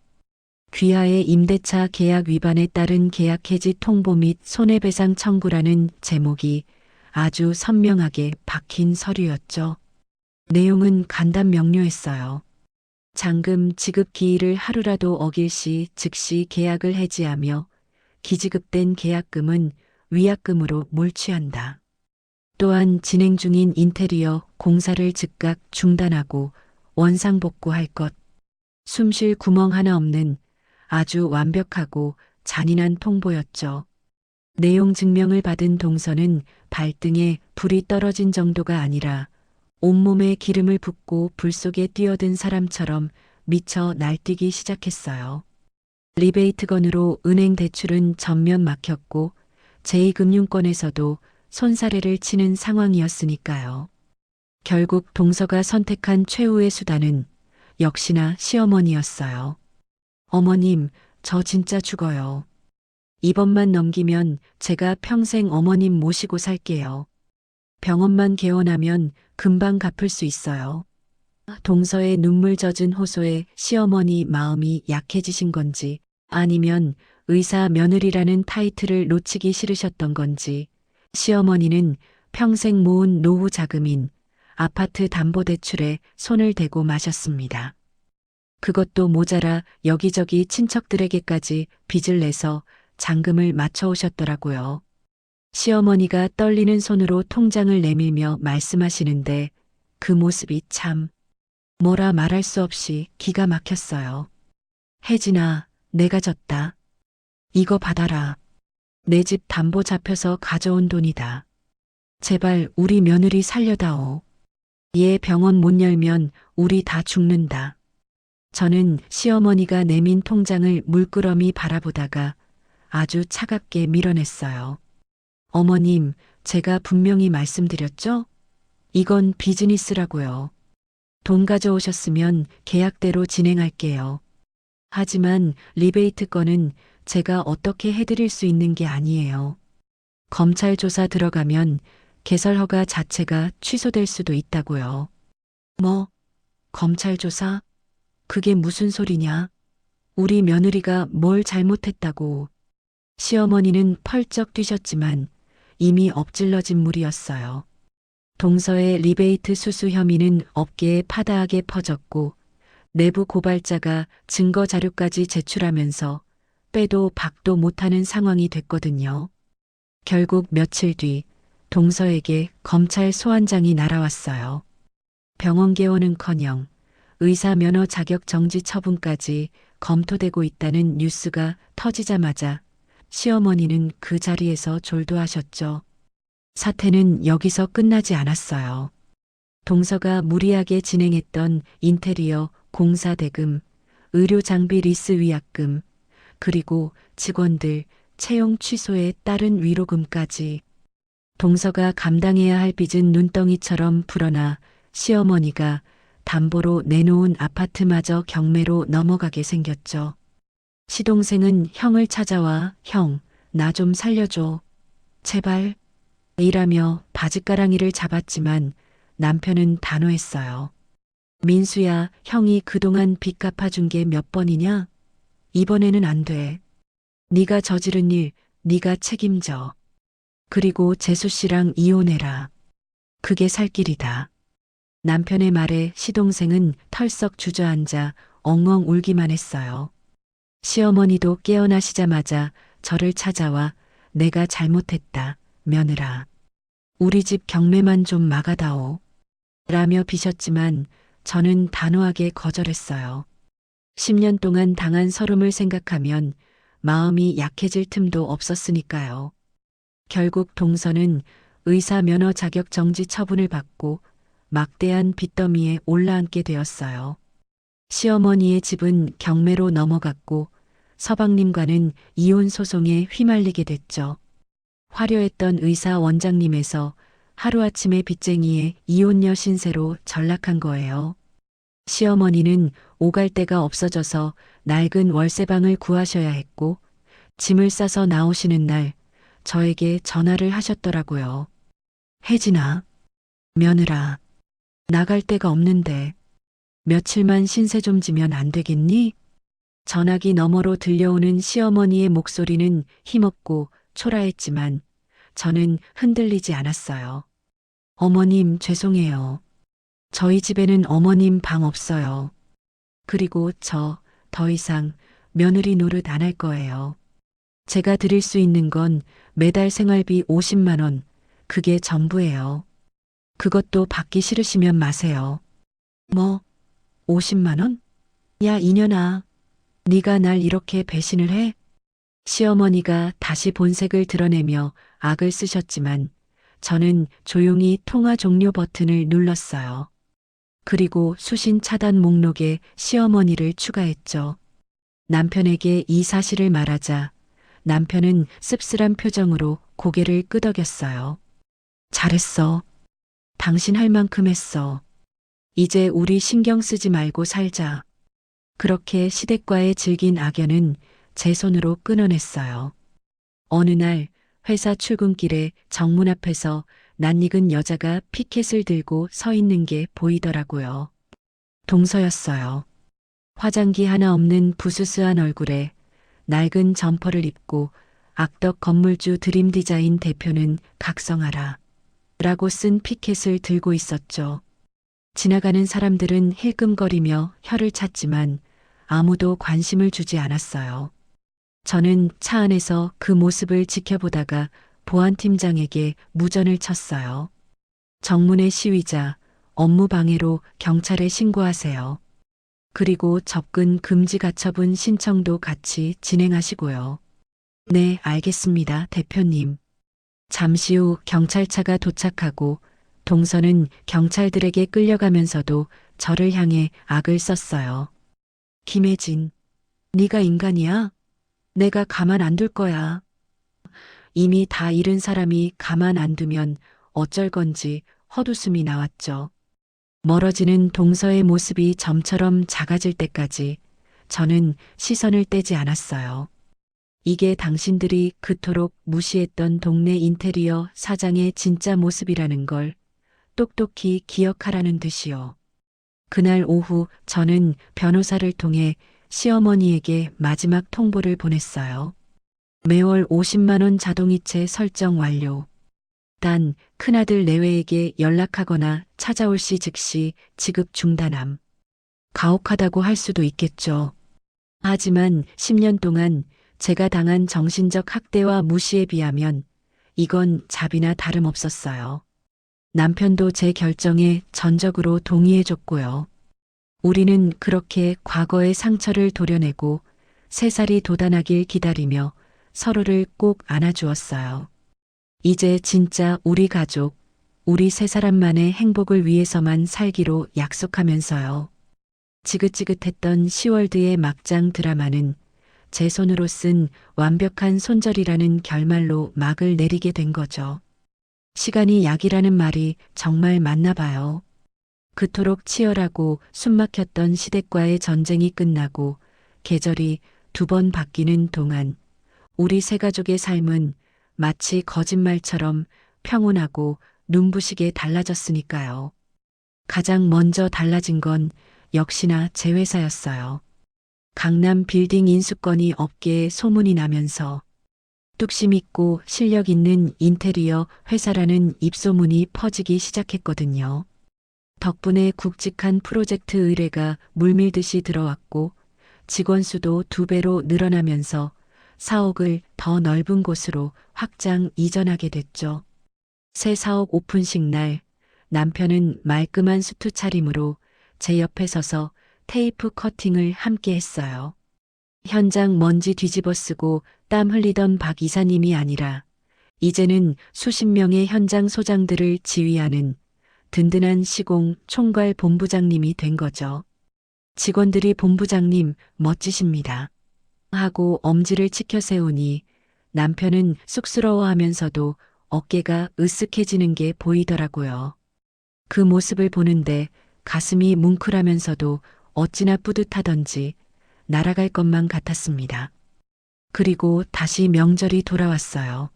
귀하의 임대차 계약 위반에 따른 계약 해지 통보 및 손해배상 청구라는 제목이 아주 선명하게 박힌 서류였죠. 내용은 간단 명료했어요. 잔금 지급 기일을 하루라도 어길 시 즉시 계약을 해지하며 기지급된 계약금은 위약금으로 몰취한다. 또한 진행 중인 인테리어 공사를 즉각 중단하고 원상복구할 것. 숨쉴 구멍 하나 없는 아주 완벽하고 잔인한 통보였죠. 내용 증명을 받은 동서는 발등에 불이 떨어진 정도가 아니라 온몸에 기름을 붓고 불 속에 뛰어든 사람처럼 미쳐 날뛰기 시작했어요. 리베이트건으로 은행 대출은 전면 막혔고 제2금융권에서도 손사래를 치는 상황이었으니까요. 결국 동서가 선택한 최후의 수단은 역시나 시어머니였어요. 어머님, 저 진짜 죽어요. 이번만 넘기면 제가 평생 어머님 모시고 살게요. 병원만 개원하면 금방 갚을 수 있어요. 동서의 눈물 젖은 호소에 시어머니 마음이 약해지신 건지 아니면 의사 며느리라는 타이틀을 놓치기 싫으셨던 건지 시어머니는 평생 모은 노후 자금인 아파트 담보대출에 손을 대고 마셨습니다. 그것도 모자라 여기저기 친척들에게까지 빚을 내서 잔금을 맞춰오셨더라고요. 시어머니가 떨리는 손으로 통장을 내밀며 말씀하시는데 그 모습이 참 뭐라 말할 수 없이 기가 막혔어요. 혜진아, 내가 졌다. 이거 받아라. 내 집 담보 잡혀서 가져온 돈이다. 제발 우리 며느리 살려다오. 얘 병원 못 열면 우리 다 죽는다. 저는 시어머니가 내민 통장을 물끄러미 바라보다가 아주 차갑게 밀어냈어요. 어머님, 제가 분명히 말씀드렸죠? 이건 비즈니스라고요. 돈 가져오셨으면 계약대로 진행할게요. 하지만 리베이트 건은 제가 어떻게 해드릴 수 있는 게 아니에요. 검찰 조사 들어가면 개설 허가 자체가 취소될 수도 있다고요. 뭐? 검찰 조사? 그게 무슨 소리냐? 우리 며느리가 뭘 잘못했다고. 시어머니는 펄쩍 뛰셨지만 이미 엎질러진 물이었어요. 동서의 리베이트 수수 혐의는 업계에 파다하게 퍼졌고 내부 고발자가 증거 자료까지 제출하면서 빼도 박도 못하는 상황이 됐거든요. 결국 며칠 뒤 동서에게 검찰 소환장이 날아왔어요. 병원 개원은커녕 의사 면허 자격 정지 처분까지 검토되고 있다는 뉴스가 터지자마자 시어머니는 그 자리에서 졸도하셨죠. 사태는 여기서 끝나지 않았어요. 동서가 무리하게 진행했던 인테리어 공사 대금, 의료 장비 리스 위약금, 그리고 직원들 채용 취소에 따른 위로금까지 동서가 감당해야 할 빚은 눈덩이처럼 불어나 시어머니가 담보로 내놓은 아파트마저 경매로 넘어가게 생겼죠. 시동생은 형을 찾아와 형, 나 좀 살려줘. 제발. 이라며 바짓가랑이를 잡았지만 남편은 단호했어요. 민수야, 형이 그동안 빚 갚아준 게 몇 번이냐? 이번에는 안 돼. 네가 저지른 일, 네가 책임져. 그리고 재수 씨랑 이혼해라. 그게 살 길이다. 남편의 말에 시동생은 털썩 주저앉아 엉엉 울기만 했어요. 시어머니도 깨어나시자마자 저를 찾아와 내가 잘못했다, 며느라. 우리 집 경매만 좀 막아다오. 라며 비셨지만 저는 단호하게 거절했어요. 10년 동안 당한 서름을 생각하면 마음이 약해질 틈도 없었으니까요. 결국 동서는 의사 면허 자격 정지 처분을 받고 막대한 빚더미에 올라앉게 되었어요. 시어머니의 집은 경매로 넘어갔고 서방님과는 이혼 소송에 휘말리게 됐죠. 화려했던 의사 원장님에서 하루아침에 빚쟁이의 이혼녀 신세로 전락한 거예요. 시어머니는 오갈 데가 없어져서 낡은 월세방을 구하셔야 했고 짐을 싸서 나오시는 날 저에게 전화를 하셨더라고요. 혜진아, 며느라, 나갈 데가 없는데 며칠만 신세 좀 지면 안 되겠니? 전화기 너머로 들려오는 시어머니의 목소리는 힘없고 초라했지만 저는 흔들리지 않았어요. 어머님 죄송해요. 저희 집에는 어머님 방 없어요. 그리고 저 더 이상 며느리 노릇 안 할 거예요. 제가 드릴 수 있는 건 매달 생활비 50만 원, 그게 전부예요. 그것도 받기 싫으시면 마세요. 뭐, 50만 원? 야 이년아, 네가 날 이렇게 배신을 해? 시어머니가 다시 본색을 드러내며 악을 쓰셨지만 저는 조용히 통화 종료 버튼을 눌렀어요. 그리고 수신 차단 목록에 시어머니를 추가했죠. 남편에게 이 사실을 말하자 남편은 씁쓸한 표정으로 고개를 끄덕였어요. 잘했어. 당신 할 만큼 했어. 이제 우리 신경 쓰지 말고 살자. 그렇게 시댁과의 질긴 악연은 제 손으로 끊어냈어요. 어느 날 회사 출근길에 정문 앞에서 낯익은 여자가 피켓을 들고 서 있는 게 보이더라고요. 동서였어요. 화장기 하나 없는 부스스한 얼굴에 낡은 점퍼를 입고 악덕 건물주 드림 디자인 대표는 각성하라 라고 쓴 피켓을 들고 있었죠. 지나가는 사람들은 힐끔거리며 혀를 찼지만 아무도 관심을 주지 않았어요. 저는 차 안에서 그 모습을 지켜보다가 보안팀장에게 무전을 쳤어요. 정문의 시위자, 업무 방해로 경찰에 신고하세요. 그리고 접근 금지 가처분 신청도 같이 진행하시고요. 네, 알겠습니다, 대표님. 잠시 후 경찰차가 도착하고 동서는 경찰들에게 끌려가면서도 저를 향해 악을 썼어요. 김혜진, 네가 인간이야? 내가 가만 안 둘 거야. 이미 다 잃은 사람이 가만 안 두면 어쩔 건지 헛웃음이 나왔죠. 멀어지는 동서의 모습이 점처럼 작아질 때까지 저는 시선을 떼지 않았어요. 이게 당신들이 그토록 무시했던 동네 인테리어 사장의 진짜 모습이라는 걸 똑똑히 기억하라는 듯이요. 그날 오후 저는 변호사를 통해 시어머니에게 마지막 통보를 보냈어요. 매월 50만 원 자동이체 설정 완료. 단 큰아들 내외에게 연락하거나 찾아올 시 즉시 지급 중단함. 가혹하다고 할 수도 있겠죠. 하지만 10년 동안 제가 당한 정신적 학대와 무시에 비하면 이건 자비나 다름없었어요. 남편도 제 결정에 전적으로 동의해줬고요. 우리는 그렇게 과거의 상처를 도려내고 새살이 돋아나길 기다리며 서로를 꼭 안아주었어요. 이제 진짜 우리 가족, 우리 세 사람만의 행복을 위해서만 살기로 약속하면서요. 지긋지긋했던 시월드의 막장 드라마는 제 손으로 쓴 완벽한 손절이라는 결말로 막을 내리게 된 거죠. 시간이 약이라는 말이 정말 맞나 봐요. 그토록 치열하고 숨막혔던 시댁과의 전쟁이 끝나고 계절이 2번 바뀌는 동안 우리 세 가족의 삶은 마치 거짓말처럼 평온하고 눈부시게 달라졌으니까요. 가장 먼저 달라진 건 역시나 제 회사였어요. 강남 빌딩 인수권이 업계에 소문이 나면서 뚝심 있고 실력 있는 인테리어 회사라는 입소문이 퍼지기 시작했거든요. 덕분에 굵직한 프로젝트 의뢰가 물밀듯이 들어왔고 직원 수도 2배로 늘어나면서 사옥을 더 넓은 곳으로 확장 이전하게 됐죠. 새 사옥 오픈식 날 남편은 말끔한 수트 차림으로 제 옆에 서서 테이프 커팅을 함께 했어요. 현장 먼지 뒤집어 쓰고 땀 흘리던 박 이사님이 아니라 이제는 수십 명의 현장 소장들을 지휘하는 든든한 시공 총괄 본부장님이 된 거죠. 직원들이 본부장님 멋지십니다 하고 엄지를 치켜 세우니 남편은 쑥스러워하면서도 어깨가 으쓱해지는 게 보이더라고요. 그 모습을 보는데 가슴이 뭉클하면서도 어찌나 뿌듯하던지 날아갈 것만 같았습니다. 그리고 다시 명절이 돌아왔어요.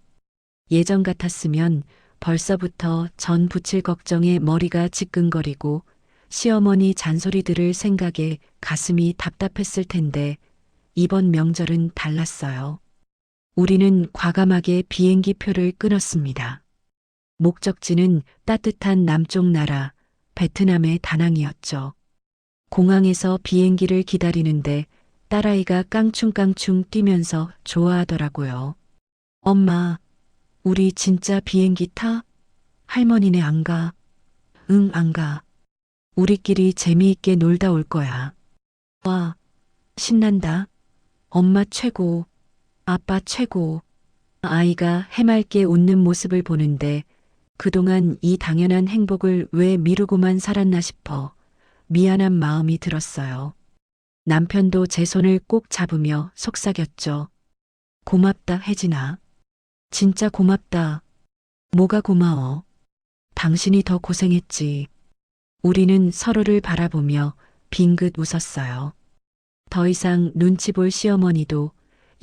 예전 같았으면 벌써부터 전 부칠 걱정에 머리가 지끈거리고 시어머니 잔소리 들을 생각에 가슴이 답답했을 텐데 이번 명절은 달랐어요. 우리는 과감하게 비행기 표를 끊었습니다. 목적지는 따뜻한 남쪽 나라 베트남의 다낭이었죠. 공항에서 비행기를 기다리는데 딸아이가 깡충깡충 뛰면서 좋아하더라고요. 엄마, 우리 진짜 비행기 타? 할머니네 안 가. 응, 안 가. 우리끼리 재미있게 놀다 올 거야. 와, 신난다. 엄마 최고. 아빠 최고. 아이가 해맑게 웃는 모습을 보는데 그동안 이 당연한 행복을 왜 미루고만 살았나 싶어 미안한 마음이 들었어요. 남편도 제 손을 꼭 잡으며 속삭였죠. 고맙다, 혜진아. 진짜 고맙다. 뭐가 고마워. 당신이 더 고생했지. 우리는 서로를 바라보며 빙긋 웃었어요. 더 이상 눈치 볼 시어머니도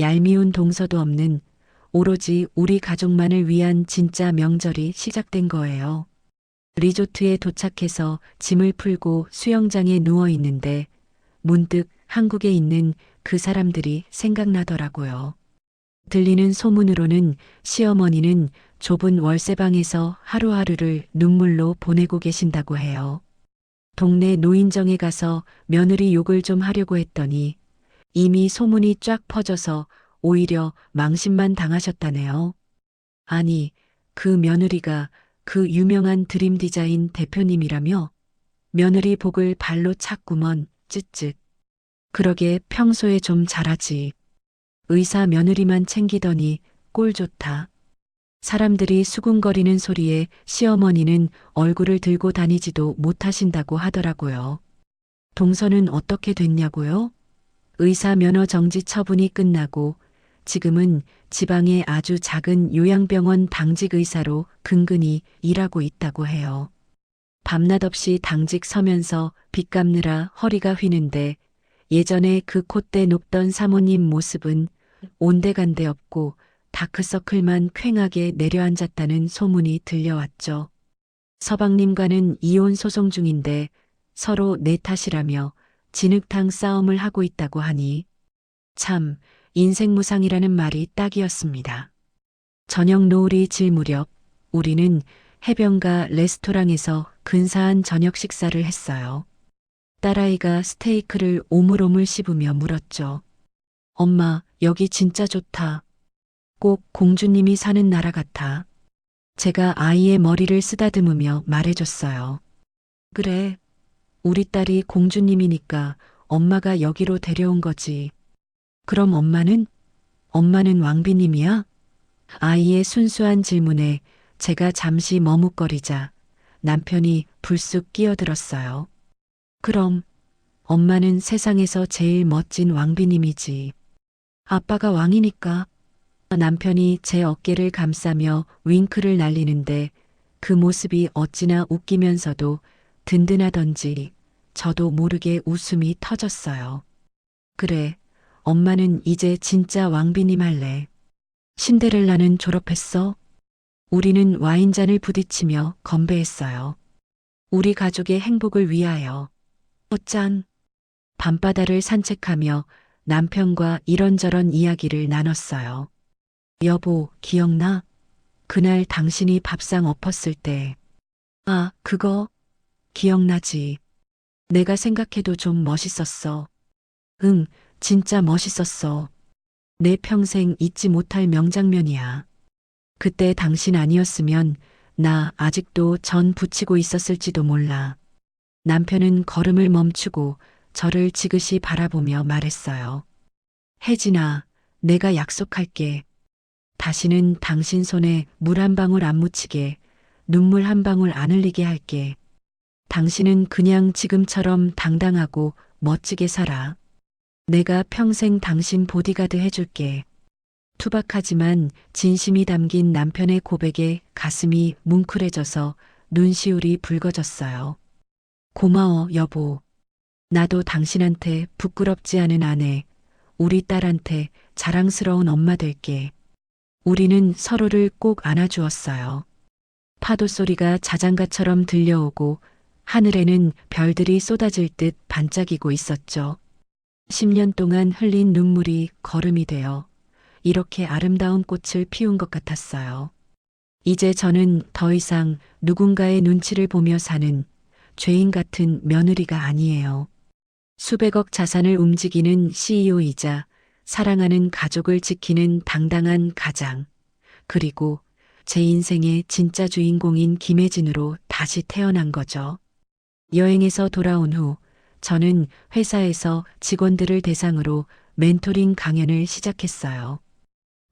얄미운 동서도 없는 오로지 우리 가족만을 위한 진짜 명절이 시작된 거예요. 리조트에 도착해서 짐을 풀고 수영장에 누워 있는데 문득 한국에 있는 그 사람들이 생각나더라고요. 들리는 소문으로는 시어머니는 좁은 월세방에서 하루하루를 눈물로 보내고 계신다고 해요. 동네 노인정에 가서 며느리 욕을 좀 하려고 했더니 이미 소문이 쫙 퍼져서 오히려 망신만 당하셨다네요. 아니, 그 며느리가 그 유명한 드림 디자인 대표님이라며? 며느리 복을 발로 찼구먼, 쯧쯧. 그러게 평소에 좀 잘하지. 의사 며느리만 챙기더니 꼴 좋다. 사람들이 수군거리는 소리에 시어머니는 얼굴을 들고 다니지도 못하신다고 하더라고요. 동서는 어떻게 됐냐고요? 의사 면허 정지 처분이 끝나고 지금은 지방의 아주 작은 요양병원 당직 의사로 근근히 일하고 있다고 해요. 밤낮 없이 당직 서면서 빚 갚느라 허리가 휘는데 예전에 그 콧대 높던 사모님 모습은 온데간데 없고 다크서클만 퀭하게 내려앉았다는 소문이 들려왔죠. 서방님과는 이혼 소송 중인데 서로 내 탓이라며 진흙탕 싸움을 하고 있다고 하니 참 인생무상이라는 말이 딱이었습니다. 저녁 노을이 질 무렵 우리는 해변가 레스토랑에서 근사한 저녁 식사를 했어요. 딸아이가 스테이크를 오물오물 씹으며 물었죠. 엄마, 여기 진짜 좋다. 꼭 공주님이 사는 나라 같아. 제가 아이의 머리를 쓰다듬으며 말해줬어요. 그래, 우리 딸이 공주님이니까 엄마가 여기로 데려온 거지. 그럼 엄마는? 엄마는 왕비님이야? 아이의 순수한 질문에 제가 잠시 머뭇거리자 남편이 불쑥 끼어들었어요. 그럼 엄마는 세상에서 제일 멋진 왕비님이지. 아빠가 왕이니까. 남편이 제 어깨를 감싸며 윙크를 날리는데 그 모습이 어찌나 웃기면서도 든든하던지 저도 모르게 웃음이 터졌어요. 그래, 엄마는 이제 진짜 왕비님 할래. 신데렐라는 졸업했어? 우리는 와인잔을 부딪히며 건배했어요. 우리 가족의 행복을 위하여. 짠. 밤바다를 산책하며 남편과 이런저런 이야기를 나눴어요. 여보, 기억나? 그날 당신이 밥상 엎었을 때. 아, 그거? 기억나지. 내가 생각해도 좀 멋있었어. 응, 진짜 멋있었어. 내 평생 잊지 못할 명장면이야. 그때 당신 아니었으면 나 아직도 전 부치고 있었을지도 몰라. 남편은 걸음을 멈추고 저를 지그시 바라보며 말했어요. 혜진아, 내가 약속할게. 다시는 당신 손에 물 한 방울 안 묻히게, 눈물 한 방울 안 흘리게 할게. 당신은 그냥 지금처럼 당당하고 멋지게 살아. 내가 평생 당신 보디가드 해줄게. 투박하지만 진심이 담긴 남편의 고백에 가슴이 뭉클해져서 눈시울이 붉어졌어요. 고마워, 여보. 나도 당신한테 부끄럽지 않은 아내, 우리 딸한테 자랑스러운 엄마 될게. 우리는 서로를 꼭 안아주었어요. 파도 소리가 자장가처럼 들려오고 하늘에는 별들이 쏟아질 듯 반짝이고 있었죠. 10년 동안 흘린 눈물이 거름이 되어 이렇게 아름다운 꽃을 피운 것 같았어요. 이제 저는 더 이상 누군가의 눈치를 보며 사는 죄인 같은 며느리가 아니에요. 수백억 자산을 움직이는 CEO이자 사랑하는 가족을 지키는 당당한 가장, 그리고 제 인생의 진짜 주인공인 김혜진으로 다시 태어난 거죠. 여행에서 돌아온 후 저는 회사에서 직원들을 대상으로 멘토링 강연을 시작했어요.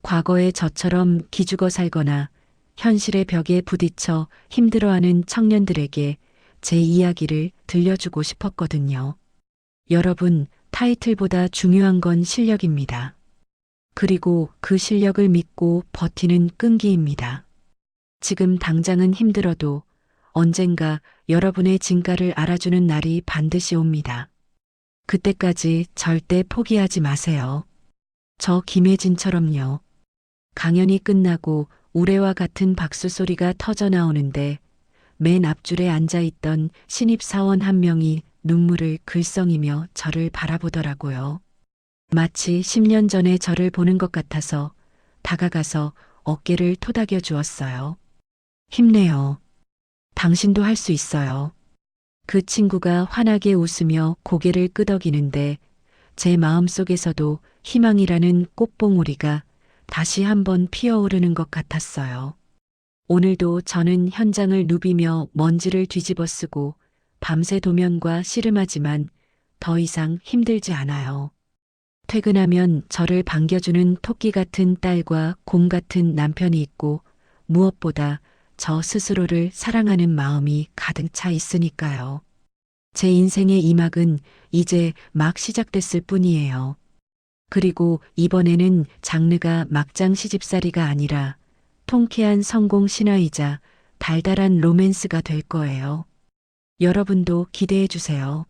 과거에 저처럼 기죽어 살거나 현실의 벽에 부딪혀 힘들어하는 청년들에게 제 이야기를 들려주고 싶었거든요. 여러분, 타이틀보다 중요한 건 실력입니다. 그리고 그 실력을 믿고 버티는 끈기입니다. 지금 당장은 힘들어도 언젠가 여러분의 진가를 알아주는 날이 반드시 옵니다. 그때까지 절대 포기하지 마세요. 저 김혜진처럼요. 강연이 끝나고 우레와 같은 박수 소리가 터져 나오는데 맨 앞줄에 앉아 있던 신입사원 한 명이 눈물을 글썽이며 저를 바라보더라고요. 마치 10년 전에 저를 보는 것 같아서 다가가서 어깨를 토닥여 주었어요. 힘내요. 당신도 할 수 있어요. 그 친구가 환하게 웃으며 고개를 끄덕이는데 제 마음속에서도 희망이라는 꽃봉오리가 다시 한번 피어오르는 것 같았어요. 오늘도 저는 현장을 누비며 먼지를 뒤집어 쓰고 밤새 도면과 씨름하지만 더 이상 힘들지 않아요. 퇴근하면 저를 반겨주는 토끼 같은 딸과 곰 같은 남편이 있고 무엇보다 저 스스로를 사랑하는 마음이 가득 차 있으니까요. 제 인생의 이막은 이제 막 시작됐을 뿐이에요. 그리고 이번에는 장르가 막장 시집살이가 아니라 통쾌한 성공 신화이자 달달한 로맨스가 될 거예요. 여러분도 기대해 주세요.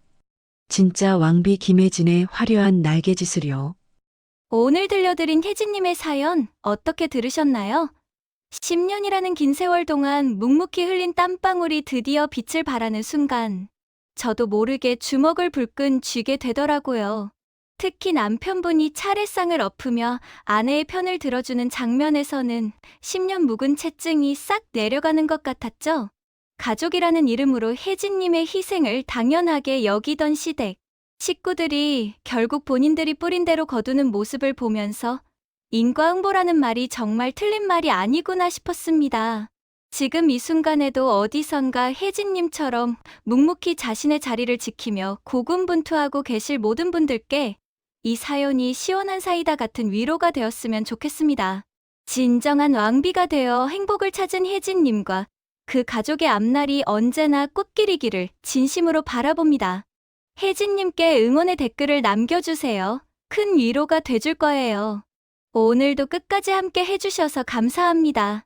진짜 왕비 김혜진의 화려한 날개짓을요. 오늘 들려드린 혜진님의 사연 어떻게 들으셨나요? 10년이라는 긴 세월 동안 묵묵히 흘린 땀방울이 드디어 빛을 발하는 순간 저도 모르게 주먹을 불끈 쥐게 되더라고요. 특히 남편분이 차례상을 엎으며 아내의 편을 들어주는 장면에서는 10년 묵은 채증이 싹 내려가는 것 같았죠. 가족이라는 이름으로 혜진님의 희생을 당연하게 여기던 시댁. 식구들이 결국 본인들이 뿌린 대로 거두는 모습을 보면서 인과응보라는 말이 정말 틀린 말이 아니구나 싶었습니다. 지금 이 순간에도 어디선가 혜진님처럼 묵묵히 자신의 자리를 지키며 고군분투하고 계실 모든 분들께 이 사연이 시원한 사이다 같은 위로가 되었으면 좋겠습니다. 진정한 왕비가 되어 행복을 찾은 혜진님과 그 가족의 앞날이 언제나 꽃길이기를 진심으로 바라봅니다. 혜진님께 응원의 댓글을 남겨주세요. 큰 위로가 돼줄 거예요. 오늘도 끝까지 함께 해주셔서 감사합니다.